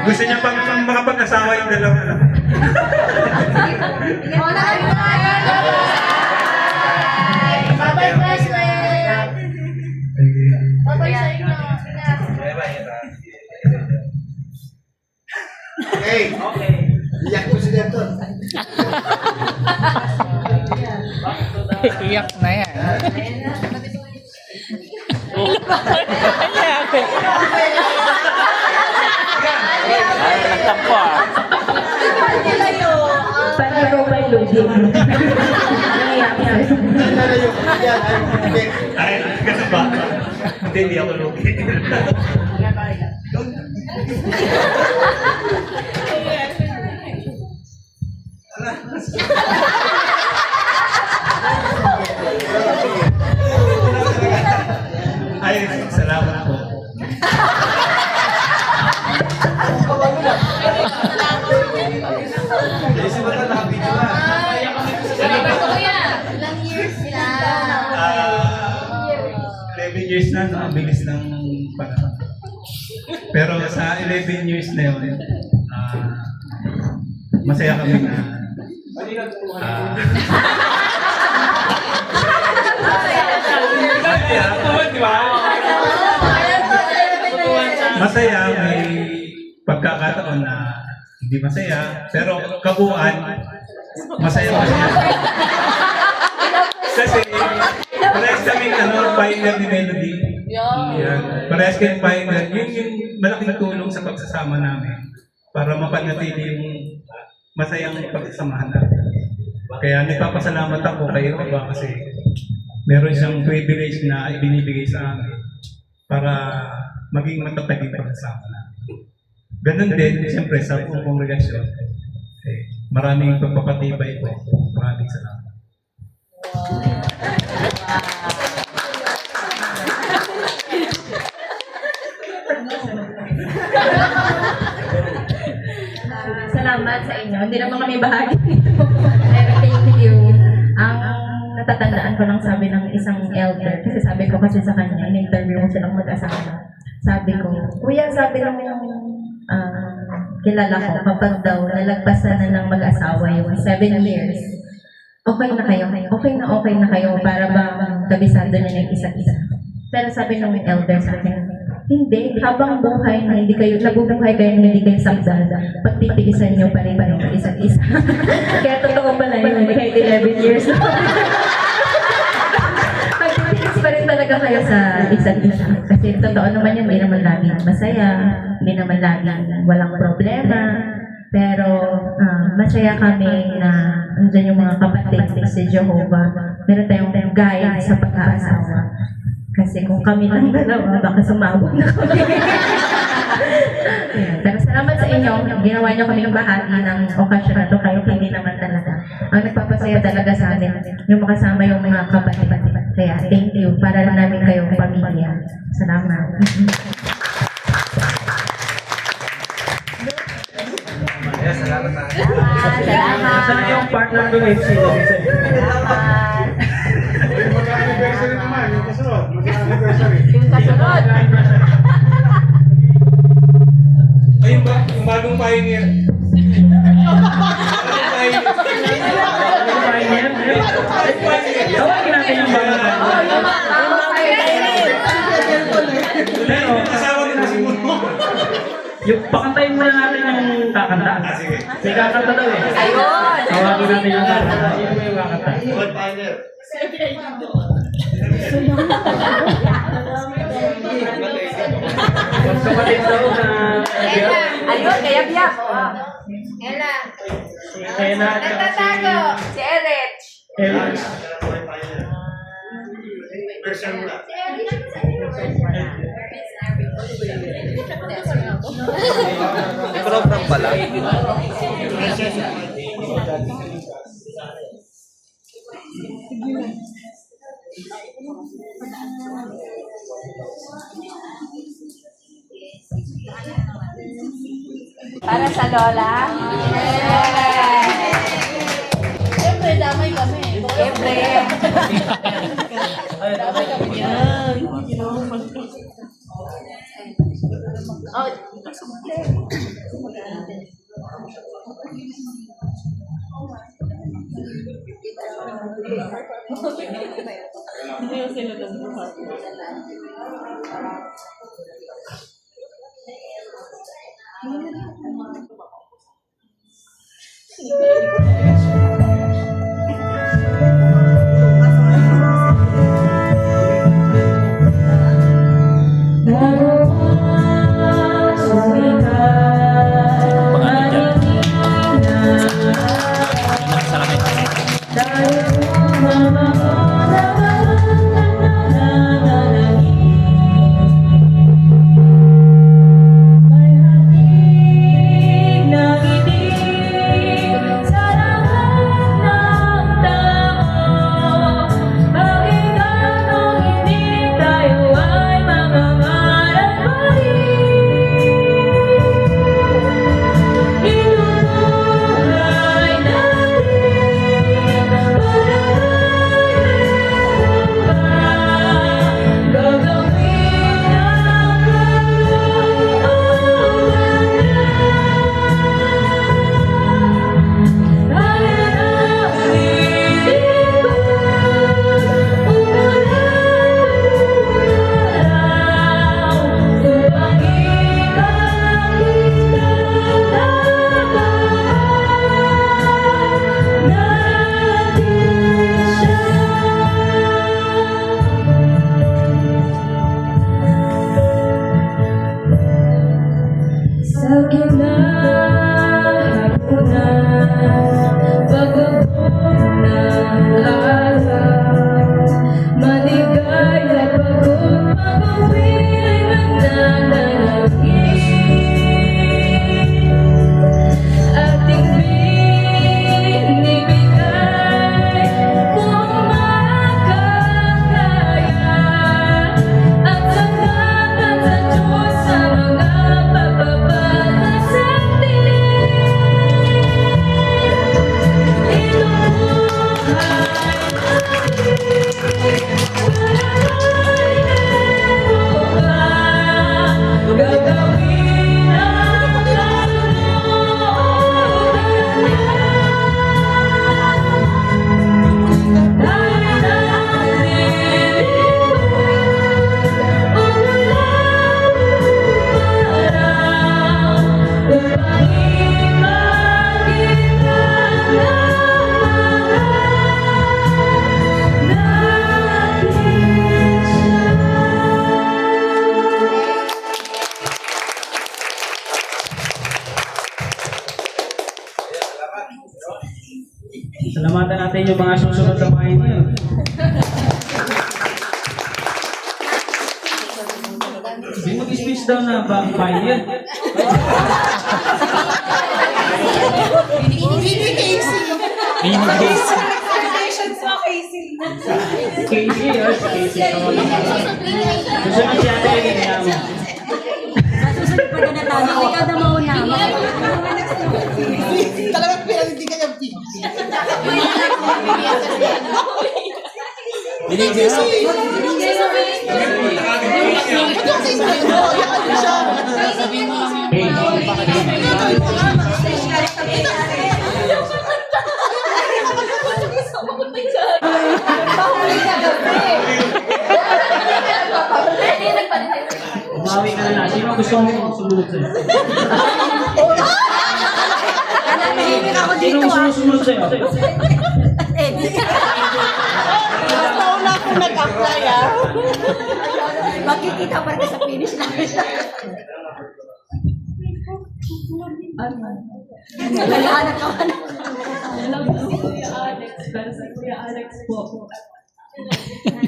Gusto niya pang makapag-asawa yung dalawa. Bye-bye, President! Bye-bye sa inyo. Okay. Iyak po sila to. Iyak na yan. Nagtampo ah. Para ikaw ba'y lugin? Ay, kasi ba? Hindi ako lugi. Ay, salamat po. Ilang years sila? 11 years na, no? Ang bilis ng panahon. Pero sa 11 years na yun, masaya kami na masaya, may pagkakataon na hindi masaya, pero kabuuan, masaya. Kasi parehas kaming pioneer ni Melody. Yan. Parehas kaming pioneer. Yun yung malaking tulong sa pagsasama namin para mapanatili yung masayang pagsasamahan natin. Kaya nagpapasalamat ako kayo kasi meron siyang privilege na ibinibigay sa amin para maging matatag yung pagsasama namin. Ganun din, siyempre, sa buong kongregasyon, maraming pagpapatibay po. Maraming salamat. Salamat sa inyo. Hindi naman kami bahagi nito. Pero thank you. Ang natatandaan ko lang sabi ng isang elder, kasi sabi ko kasi sa kanya, in-interview mo silang mag-asawa. Sabi ko, kuya, sabi lang yung kilala ko, kapag daw nalagpasan na ng mag-asawa yung 7 years, okay na kayo para ba kabisado niya ng isa't isa. Pero sabi ng elder sa akin, hindi, habang buhay na nabubuhay kayo na hindi kayo sakdal, pagtitiisan niyo pa rin yung isa't isa. Kaya totoo pala yun, kahit 11 years na. Pagtitiis pa rin talaga kayo sa isa't isa. Kasi totoo naman yun, hindi naman laging masaya, hindi naman laging walang problema. Pero masaya kami na nandiyan yung mga kapatid sa Jehovah. Meron tayong guide sa pag-aasawa. Kasi kung kami lang dalawa, baka sumabog na kami. Pero salamat sa inyo. Ginawa niyo kami ng bahagi ng okasyon na ito kahit hindi naman talaga. Ang nagpapasaya talaga sa amin, yung makasama yung mga kapatid. Kaya thank you. Para lang namin kayong pamilya. Salamat. Salamat. Salamat. Saan yung partner ko FC? Salamat. Mag-anniversary naman, yung kasunod. Mag-anniversary. Yung kasunod. Ay, yung bagong pioneer. Tawagin natin yung bagong Kasama din na si Muno. yung pakantayin muna natin yung kakanta. Sige. May kakanta daw eh. Ayun! Tawagin natin yung kakanta. Sino may kakanta? Mas kapatid daw na... Ayun, kaya biyak. Ella. Ena at saka si... Si Erich. Eric. Program pala. Para sa Lola. Siyempre, damay kami. Siyempre. Damay kami yan. Oh, hindi yung sila doon. natin yung mga susunod na pioneer. Hindi mag-speech daw na ba pioneer? Casey, yes. Casey. Susunod siya na yung mo. Susunod pa na natin. Ikaw na mauna. Talagang pinalitin ka niyang pin. Umawi ka na lang. Sino gusto mo sumunod sa'yo? Nanahimik ako Sino dito gusto mo sumunod sa'yo? Mas nauna akong nag-apply Makikita pa rin sa finish line. Nalahanap ako. Alam ko si Kuya Alex, pero si Kuya Alex po.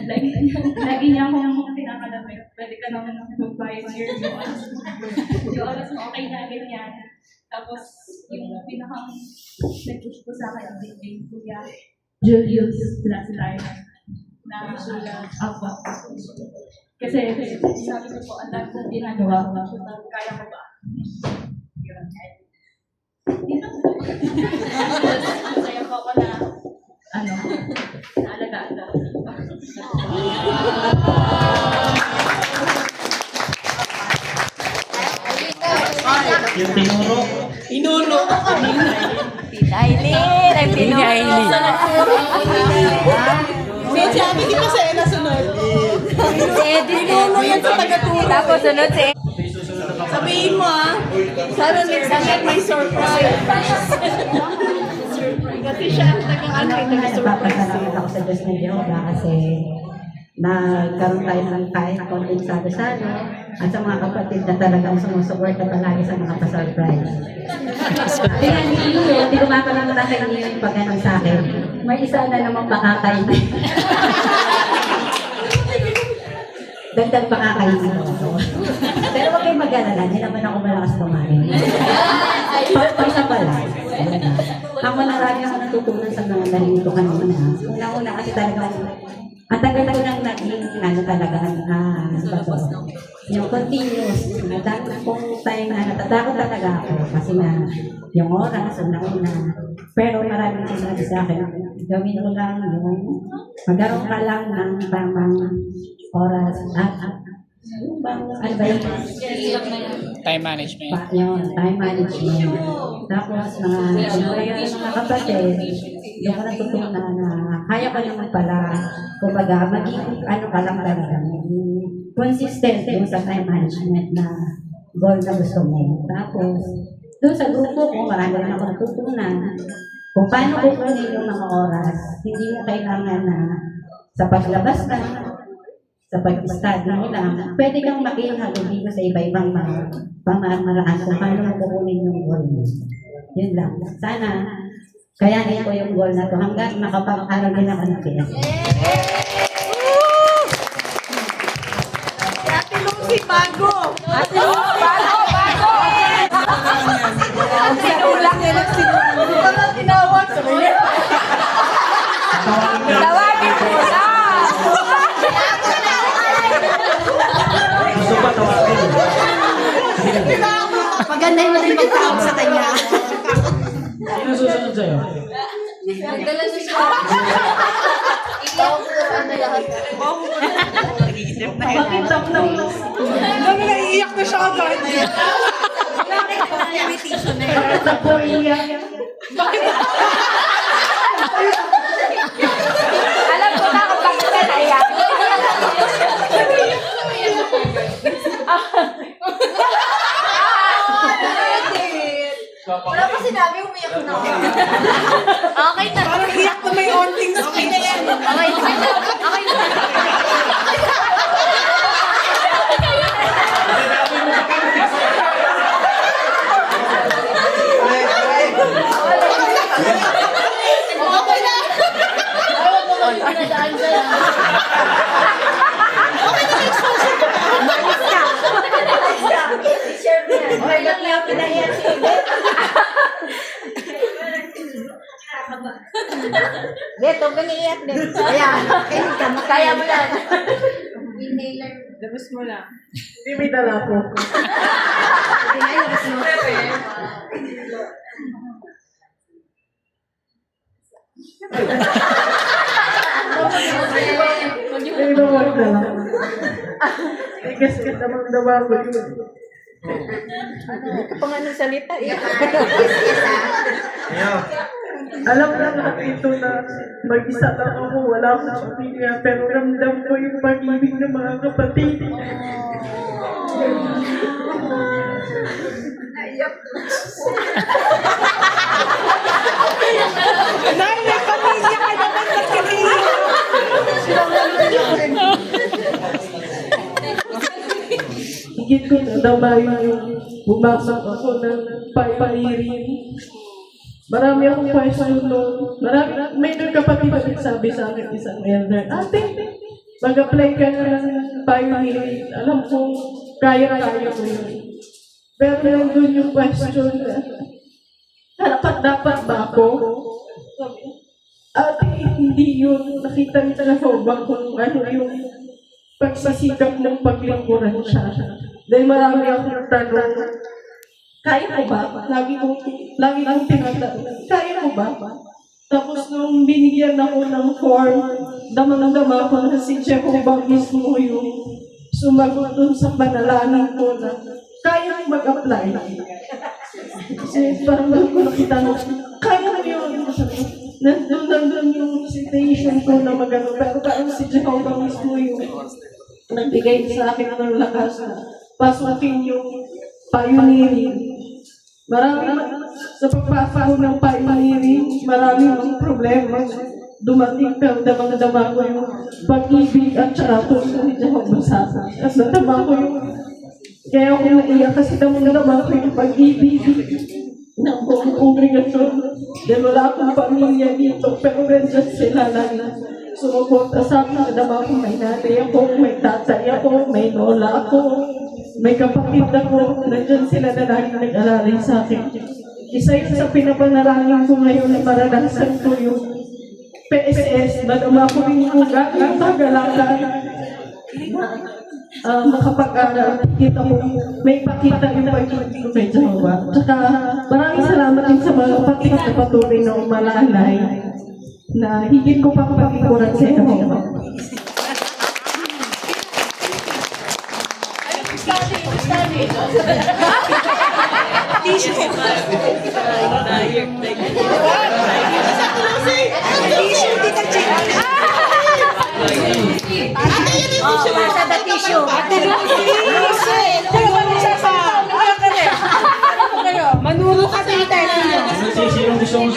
Lagi niya akong pinakalamig. Pwede ka naman mag-pioneer yung oras mo okay na ganyan. Tapos yung pinakang nag-push ko sa akin kay Kuya Julius last time na sulat ako. Kasi sabi ko po, ang dami kong ginagawa ko. Kaya ko ba? Yun. Masaya po ako na naalagaan na. Yung tinuro. Inuno. Aileen, ang pinuli. Si Ate, di pa sa'yo nasunod. Si Edith. Inuno yan sa taga-turo. Tapos sunod si Sabihin mo sana next time may surprise. Kasi siya ang taga-surprise. Nagpapasalamat ako sa Diyos ng Jehovah kasi nagkaroon tayo ng kahit konting salo-salo at sa mga kapatid na talagang sumusuporta palagi sa mga pa-surprise. Kaya hindi ko makakalimutan kay Nino yung pag-anong sa akin. May isa na naman pakakain. Dagdag pakakain ako. Pero huwag kayong mag-alala, hindi naman ako malakas kumain. Pagpasa pala. Ako marami ako natutunan sa mga narinig ko kanina. Una-una kasi talagang ang tagal ko nang naging talaga yung continuous. Dahil kung time na natatakot talaga ako kasi na yung oras, una-una. Pero maraming sinabi sa akin, gawin mo lang yung magkaroon ka lang ng tamang oras at ano ba yun? Time management. Yun, time management. Tapos mga kapatid, yung natutunan na kaya ko naman pala, kumbaga, maging ano ka lang talaga, consistent yung sa time management na goal na gusto mo. Tapos, doon sa grupo ko, marami rin ako natutunan kung paano kukunin yung mga oras. Hindi mo kailangan na sa paglabas na, sa pag-study mo lang, pwede kang makihalubilo sa iba-ibang mga pamamaraan kung paano mo kukunin yung goal mo. Yun lang. Sana, kayanin ko yung goal na to hanggang makapag-aral din ako ng PS. Ate Lucy, bago! Ate Lucy, bago! Sinulang yan ang sinulang. Wala tinawag sa mga. Tawagin mo na! Gusto pa tawagin. Magandahin mo din magtawag sa kanya. Sino susunod sa'yo? Nagdala siya. Bakit tap-tap? Naiiyak na siya agad. Alam ko na kung bakit ka naiyak. Wala pa sinabi, umiyak na ako. Okay na. Parang iyak na may onting skin. Okay na. Okay na. Okay na. tubig iiyak din. Ayan, kinig ka, Kaya mo yan. Inhaler. Labas mo lang. Hindi may dala ko. May bawal na lang. Tigas ka namang dawa ko yun. Hindi ka pa nga nagsalita eh. Alam na natin ito na mag-isa lang ako, wala akong pamilya, pero ramdam ko yung pag-ibig ng mga kapatid. Nay, may pamilya ka naman na Higit ko na damay yung bumasok ako ng pairin. Marami akong question noon. May nagkapatid pa sabi sa akin isang elder, ate, mag-apply ka na ng pioneering. Alam ko, kaya-kaya ko yun. Pero nandun yung question na, dapat ba ako? Ate, hindi yun. Nakita niyo talaga ba kung ano yung pagsisikap ng paglingkuran siya. Dahil marami akong tanong, kaya mo ba? Lagi kong tinatanong, kaya mo ba? Tapos nung binigyan ako ng form, damang-dama ko na si Jehovah mismo yung sumagot dun sa panalangin ko na kaya mo mag-apply. Kasi parang ko nakita na, kaya mo yun. Nandun yung situation ko na magano, pero parang si Jehovah mismo yung nagbigay sa akin ng lakas na pasukin yung pioneering. Marami sa pagpapako ng pioneering, marami ang problema. Dumating pero damang-dama ko yung pag-ibig at saka puso ni Jehovah sa akin. At natama ko yung, kaya ako naiyak kasi damang-dama ko yung pag-ibig ng buong kongregasyon. Dahil wala akong pamilya dito, pero nandiyan sila lang sumuporta sa akin. Nadama ko may nanay ako, may tatay ako, may lola ako, may kapatid ako. Nandiyan sila na lagi nag-alalay sa akin. Isa yun sa pinapanarangin ko ngayon na maranasan ko yung PSS. Nadama ko rin yung gagawin tagalakan. Makapag-aral, kita mo, may pakita yung pag-ibig ko kay Jehovah. Tsaka maraming salamat din sa mga kapatid na patuloy na umalalay na higit ko pa kapag-ikuran sa Jehovah. Manuro ka sa ito. Sinong gusto mong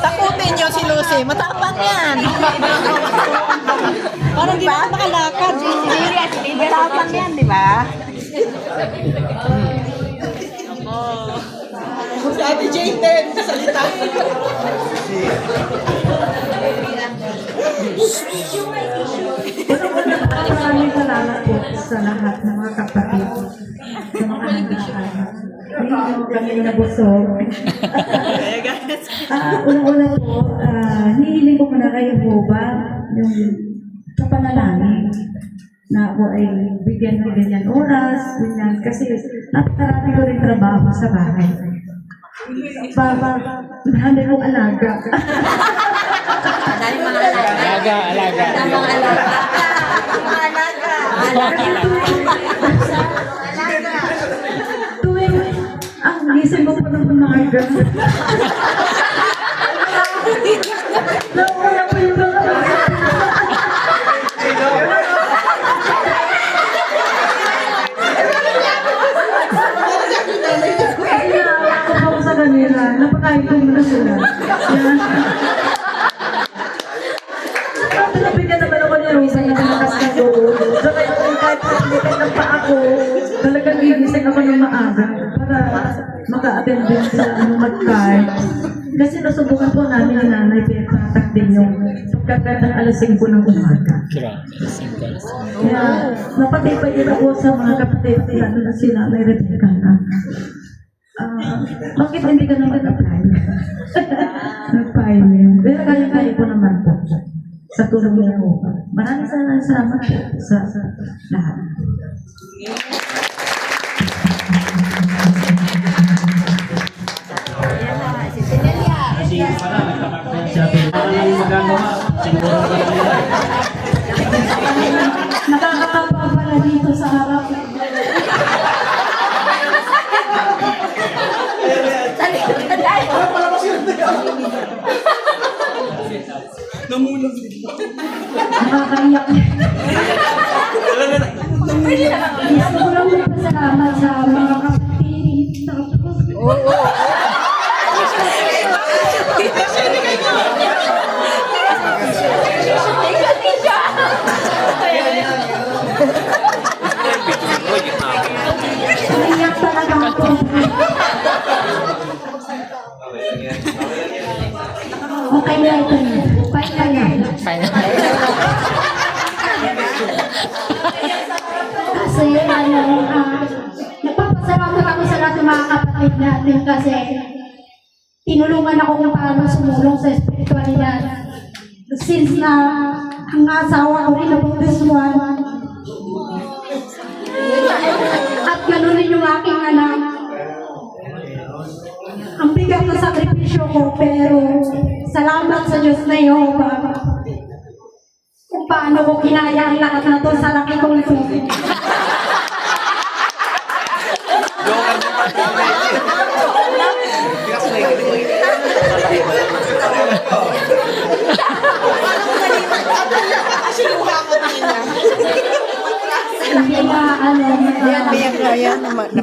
Takutin niyo si Lucy. Matapang yan. Parang di ba makalakad? Matapang yan, di ba? Si Ate Jane din, salita. Maraming salamat po sa lahat ng mga kapatid, sa mga handaan. Hindi mo kami nabusog. Unang-una po, hihiling ko muna kayo po ba yung sa panalangin na ako ay bigyan ng ganyan oras, ganyan, kasi napakarami ko rin trabaho sa bahay. Marami kong alaga. Dahil mga alaga. Alaga. Mga alaga. Tuwing, gising ko pa ng umaga. Nauna po yung mga ako sa kanila, napakain ko muna sila. Pinabigyan naman ako ni Rosa na malakas na doon. So kaya kahit pinabigyan ng pa ako, talagang gigising ako ng maaga para maka-attend din sa mag-card. Kasi nasubukan po namin ni Nanay Beta din yung pagkagat ng alas 5 ng umaga. Kaya napatipay din ako sa mga kapatid lalo na si Nanay Rebecca na bakit hindi ka na mag-apply? Nag-file yun. Pero kaya-kaya ko naman po sa tulong niyo po. Maraming salamat po sa lahat. Kasi pala, nagkakakaya siya. Walang magagawa. Siguro ka nila. Nakakakapa pala dito sa harap. Nakakaiyak. Gusto ko lang magpasalamat sa mga kapatid. Naiyak talaga ako. Okay na ito. Final na. Kasi nagpapasalamat ako sa lahat ng mga kapatid natin kasi tinulungan ako kung paano sumulong sa espiritualidad. Since na ang asawa ko rin na bundeswan at gano'n rin yung aking anak. Ang bigat na sakripisyo ko pero salamat sa Diyos na Yehova kung paano ko kinaya ang lahat na to sa laki kong ito.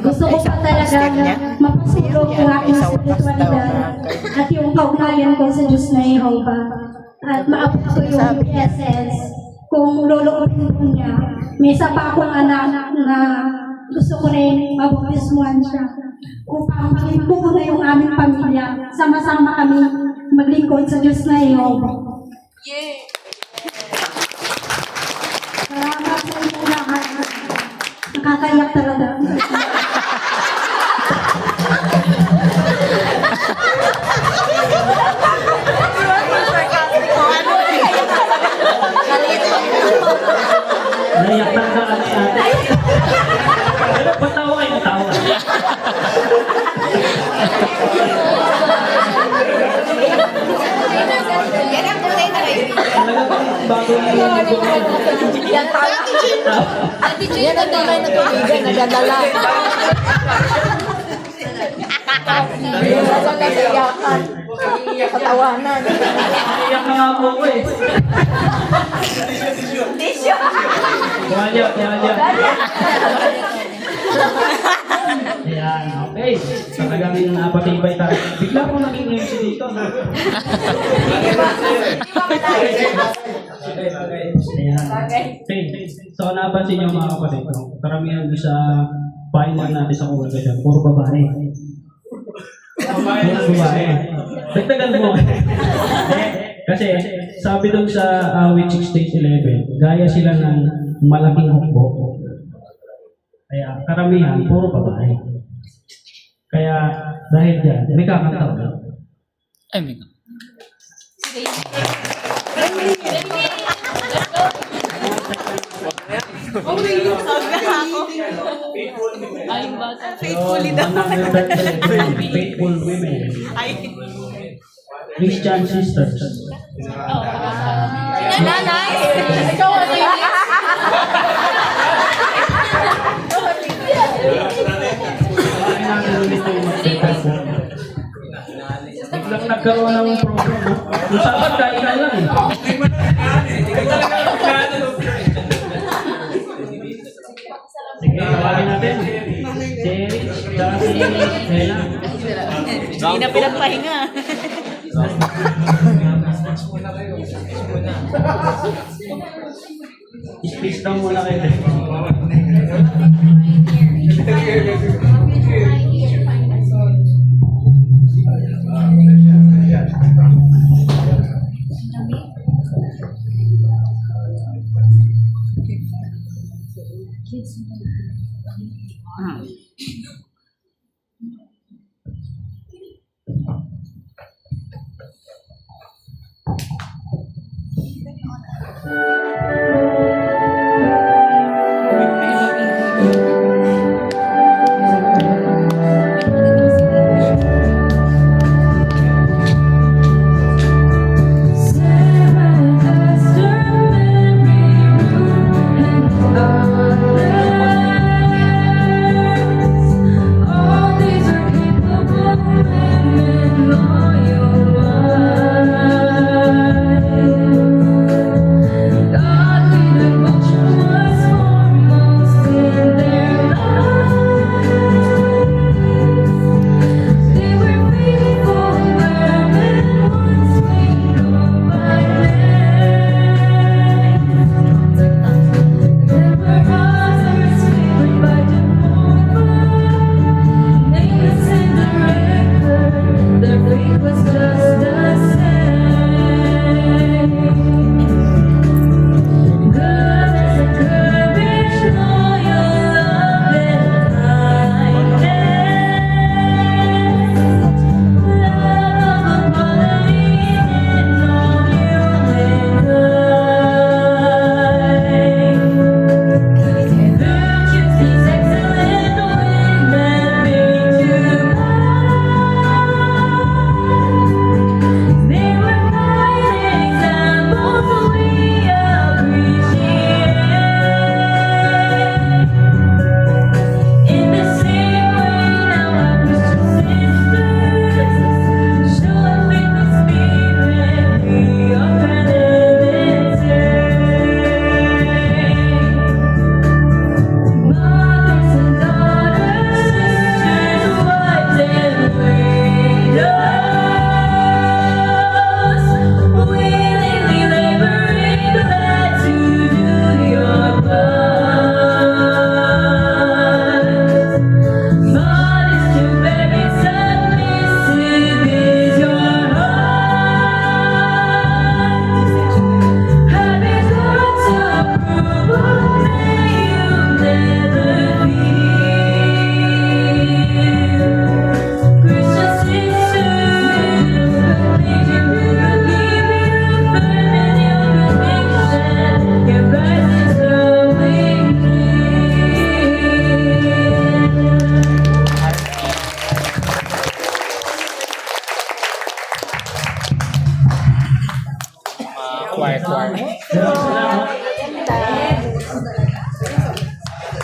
Gusto ko pa talaga mapasulog yung aking spiritualidad at yung kaugnayan ko sa Diyos na Yehova at maabot ko yung essence kung loloobin ko niya. May isa pa akong anak na gusto ko rin mabautismuhan siya upang maging buo na yung aming pamilya. Sama-sama kami maglingkod sa Diyos na Yehova. Salamat sa inyo lahat. Nakakayak talaga. Naiyak talaga kami ate. Pero patawa kayo, tawa. Yan ang kulay na kayo. Talaga bago yung Yan ang tunay na tuligan, nadadala. Nadadala sa iyakan. Patawanan. Iyak na nga po ko eh. Tisyo. Tumalya. Ayan, okay. Talagang napatibay tayo. Bigla ko naging MC dito. No? Ayan. Okay. So, napansin niyo mga kapatid, karamihan doon sa final natin sa congregation, puro babae. Puro babae. Dagdagan mo. Kasi sabi doon sa awit 16:11, gaya sila ng malaking hukbo. Kaya karamihan, puro babae. Kaya dahil dyan, may kakanta ko. Ay, may Faithfully daw. Faithful women. Christian sisters. Nanay! Ikaw ano yun? Biglang nagkaroon ng problem. Kung sabat ka, ikaw lang eh. Sige, tawagin natin. Si Eric, tsaka si Hela. Hindi na pinagpahinga. Space daw muna kayo.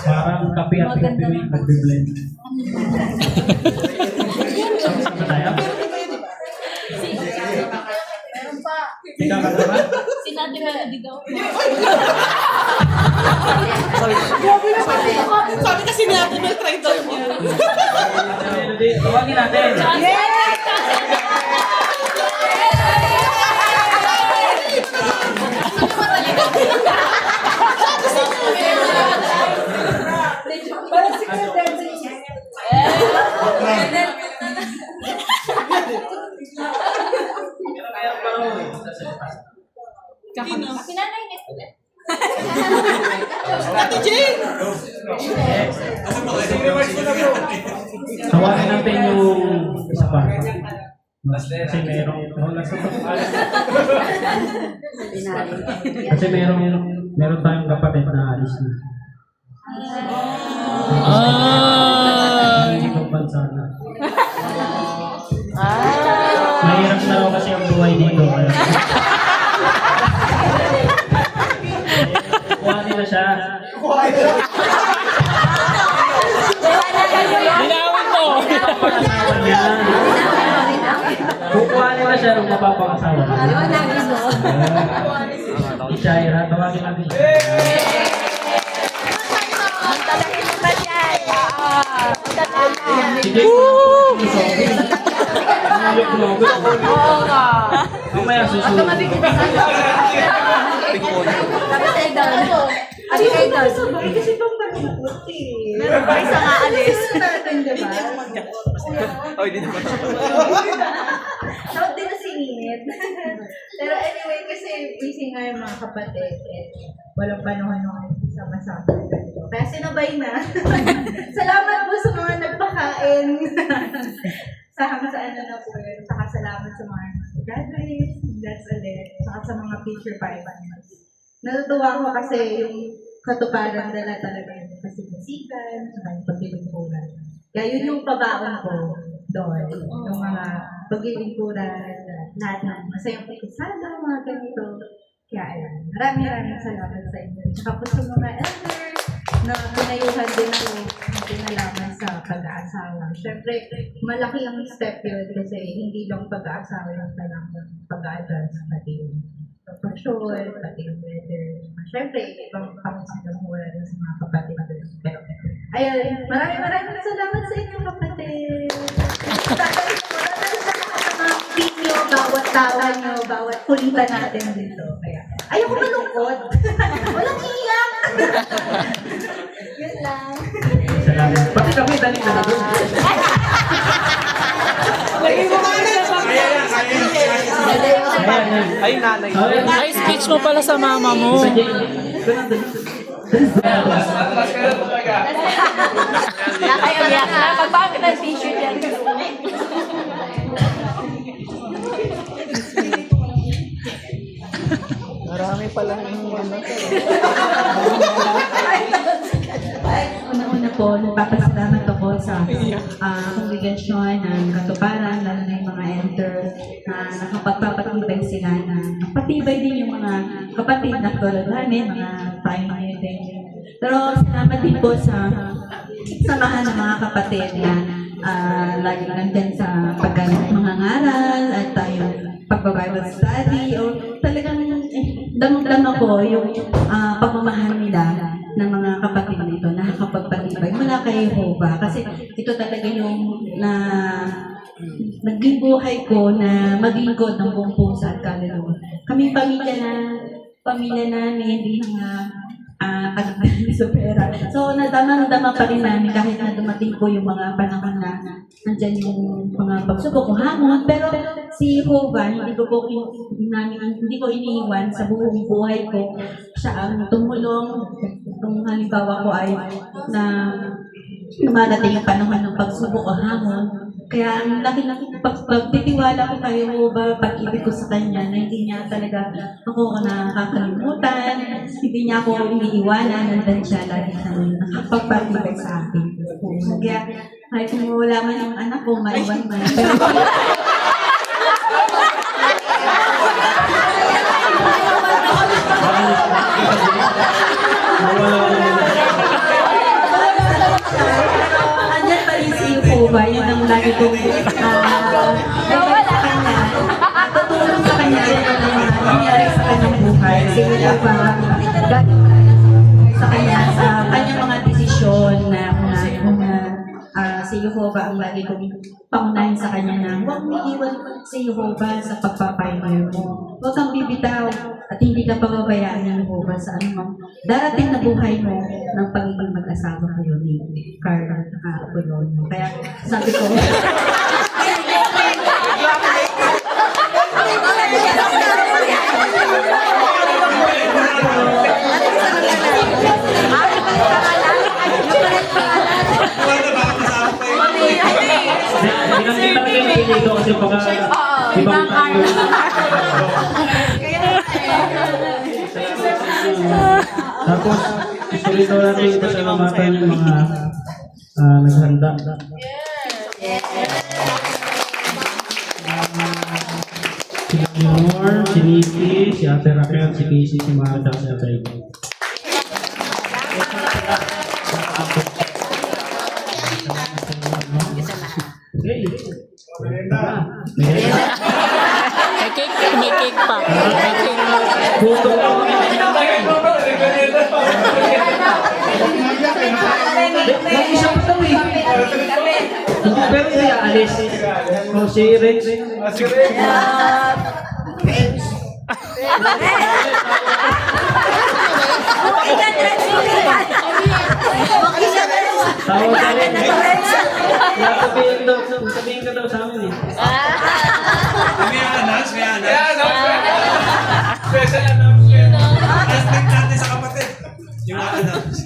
Parang kape at kape may nagbe-blend. Sama tayo? Ikaw ka ba? Si Nati Melody daw. Sabi kasi ni Ate Mel, try daw niya. Melody, tawagin natin. Pinanay ulit. Ate Jane! Tawagin natin yung isa pa. Kasi meron tayong kapatid na alis na. Ibang bansa na. Mahirap na raw kasi ang buhay dito. Kuha nila siya. Binawin mo! Kukuha nila siya nung mapapangasawa. Ishaira, tawagin natin siya. Sige. Mamaya susunod. Meron pa isang aalis. Oy, di naman. Dapat din na singit. Pero anyway, kasi busy nga yung mga kapatid. Walang panahon nung sama-sama. Kasi sinabay na. Salamat po sa mga nagpakain. Saka sa ano na po yun. Saka salamat sa mga graduates. That's ulit. Saka sa mga future partners. Natutuwa ko kasi yung katuparan nila talaga yung kasigasigan, saka yung paglilingkuran. Kaya yun yung pabaon ko doon. Yung mga paglilingkuran, lahat ng masayang pakisala, mga ganito. Kaya ayan, maraming salamat sa inyo. Tsaka po sa mga elders na pinayuhan din ako na pinalaman sa pag-aasawa. Siyempre, malaki ang step yun kasi hindi lang pag-aasawa yung kailangan pag-a-adjust, pati yung proportion, pati yung weather. Siyempre, ibang pangsilamuha rin sa mga kapatid. Pero, ayun, maraming salamat sa inyo, kapatid. Video, bawat tawa nyo, bawat kulitan natin dito. Kaya, ayoko malungkot. Walang iyak. Yun lang. Salamat. Pati kami, dali na doon. Ay, nanay. Ay, speech mo pala sa mama mo. Nakaiyak na. Pagpapit ng t-shirt yan. Marami pala yung ano. Una-una po, nagpapasalamat ako sa kongregasyon ng Katuparan, lalo na yung mga elders na nakapagpapatibay sila na patibay din yung mga kapatid na tulad namin, mga pioneer din. Pero salamat din po sa samahan ng mga kapatid na lagi nandyan sa pagganap mga ngaral at tayong pagbabible study o talagang damang-dama ko yung pagmamahal nila ng mga kapatid nito na nakakapagpatibay mula kay Jehovah kasi ito talaga yung na naging buhay ko na maglingkod ng buong puso at kaluluwa. Kami pamilya namin, hindi nga kalagdagan sa pera. So, nadama pa rin namin kahit na dumating po yung mga panahon na nandyan yung mga pagsubok o hamon. Pero si Jehovah, hindi ko iniiwan sa buong buhay ko. Siya ang tumulong. Kung halimbawa ko ay na dumadating yung panahon ng pagsubok o hamon. Kaya ang laki-laki pagtitiwala ko kay Jehovah, pag-ibig ko sa Kanya na hindi niya talaga ako nakakalimutan, hindi niya ako iniiwanan, nandun siya lagi sa nakapagpatibay sa akin. Kaya kahit kung wala man yung anak ko, maiwan man. Pero andyan pa rin si Jehovah, yun ang lagi kong gawin sa kanya. Tutulong sa kanya rin ang mga nangyari sa kanyang buhay. Si Jehovah, gagawin sa kanyang mga desisyon na si Jehovah ang lagi kong pangunahin sa kanya na huwag mo iwan si Jehovah sa pagpapayo mo. Huwag kang bibitaw at hindi ka pababayaan ng Jehovah sa anumang darating na buhay mo ng pagiging mag-asawa kayo ni Carla at Apolonio. Kaya sabi ko, Hindi talaga yung pinili ko kasi baka ibang tayo. Tapos, isulito natin ito sa mata ng mga naghanda. Si Leonor, si Nikki, si Ate Raquel, si Casey, si Marta, si Ate Ego. Okay. May cake pa. May cake pa. Puto ko. Mag-isa pa daw eh. Pero hindi aalis. O si Rex. Tawag ka rin. Sabihin ka daw sa amin eh. May announce. Special announcement. Aspect natin sa kapatid. Yung announce.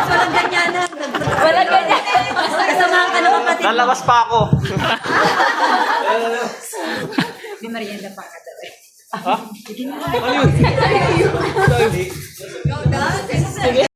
Walang ganyanan. Walang ganyanan. Kasamahan ka ng kapatid. Lalabas pa ako. May merienda pa ka daw eh. Ha? Ano yun?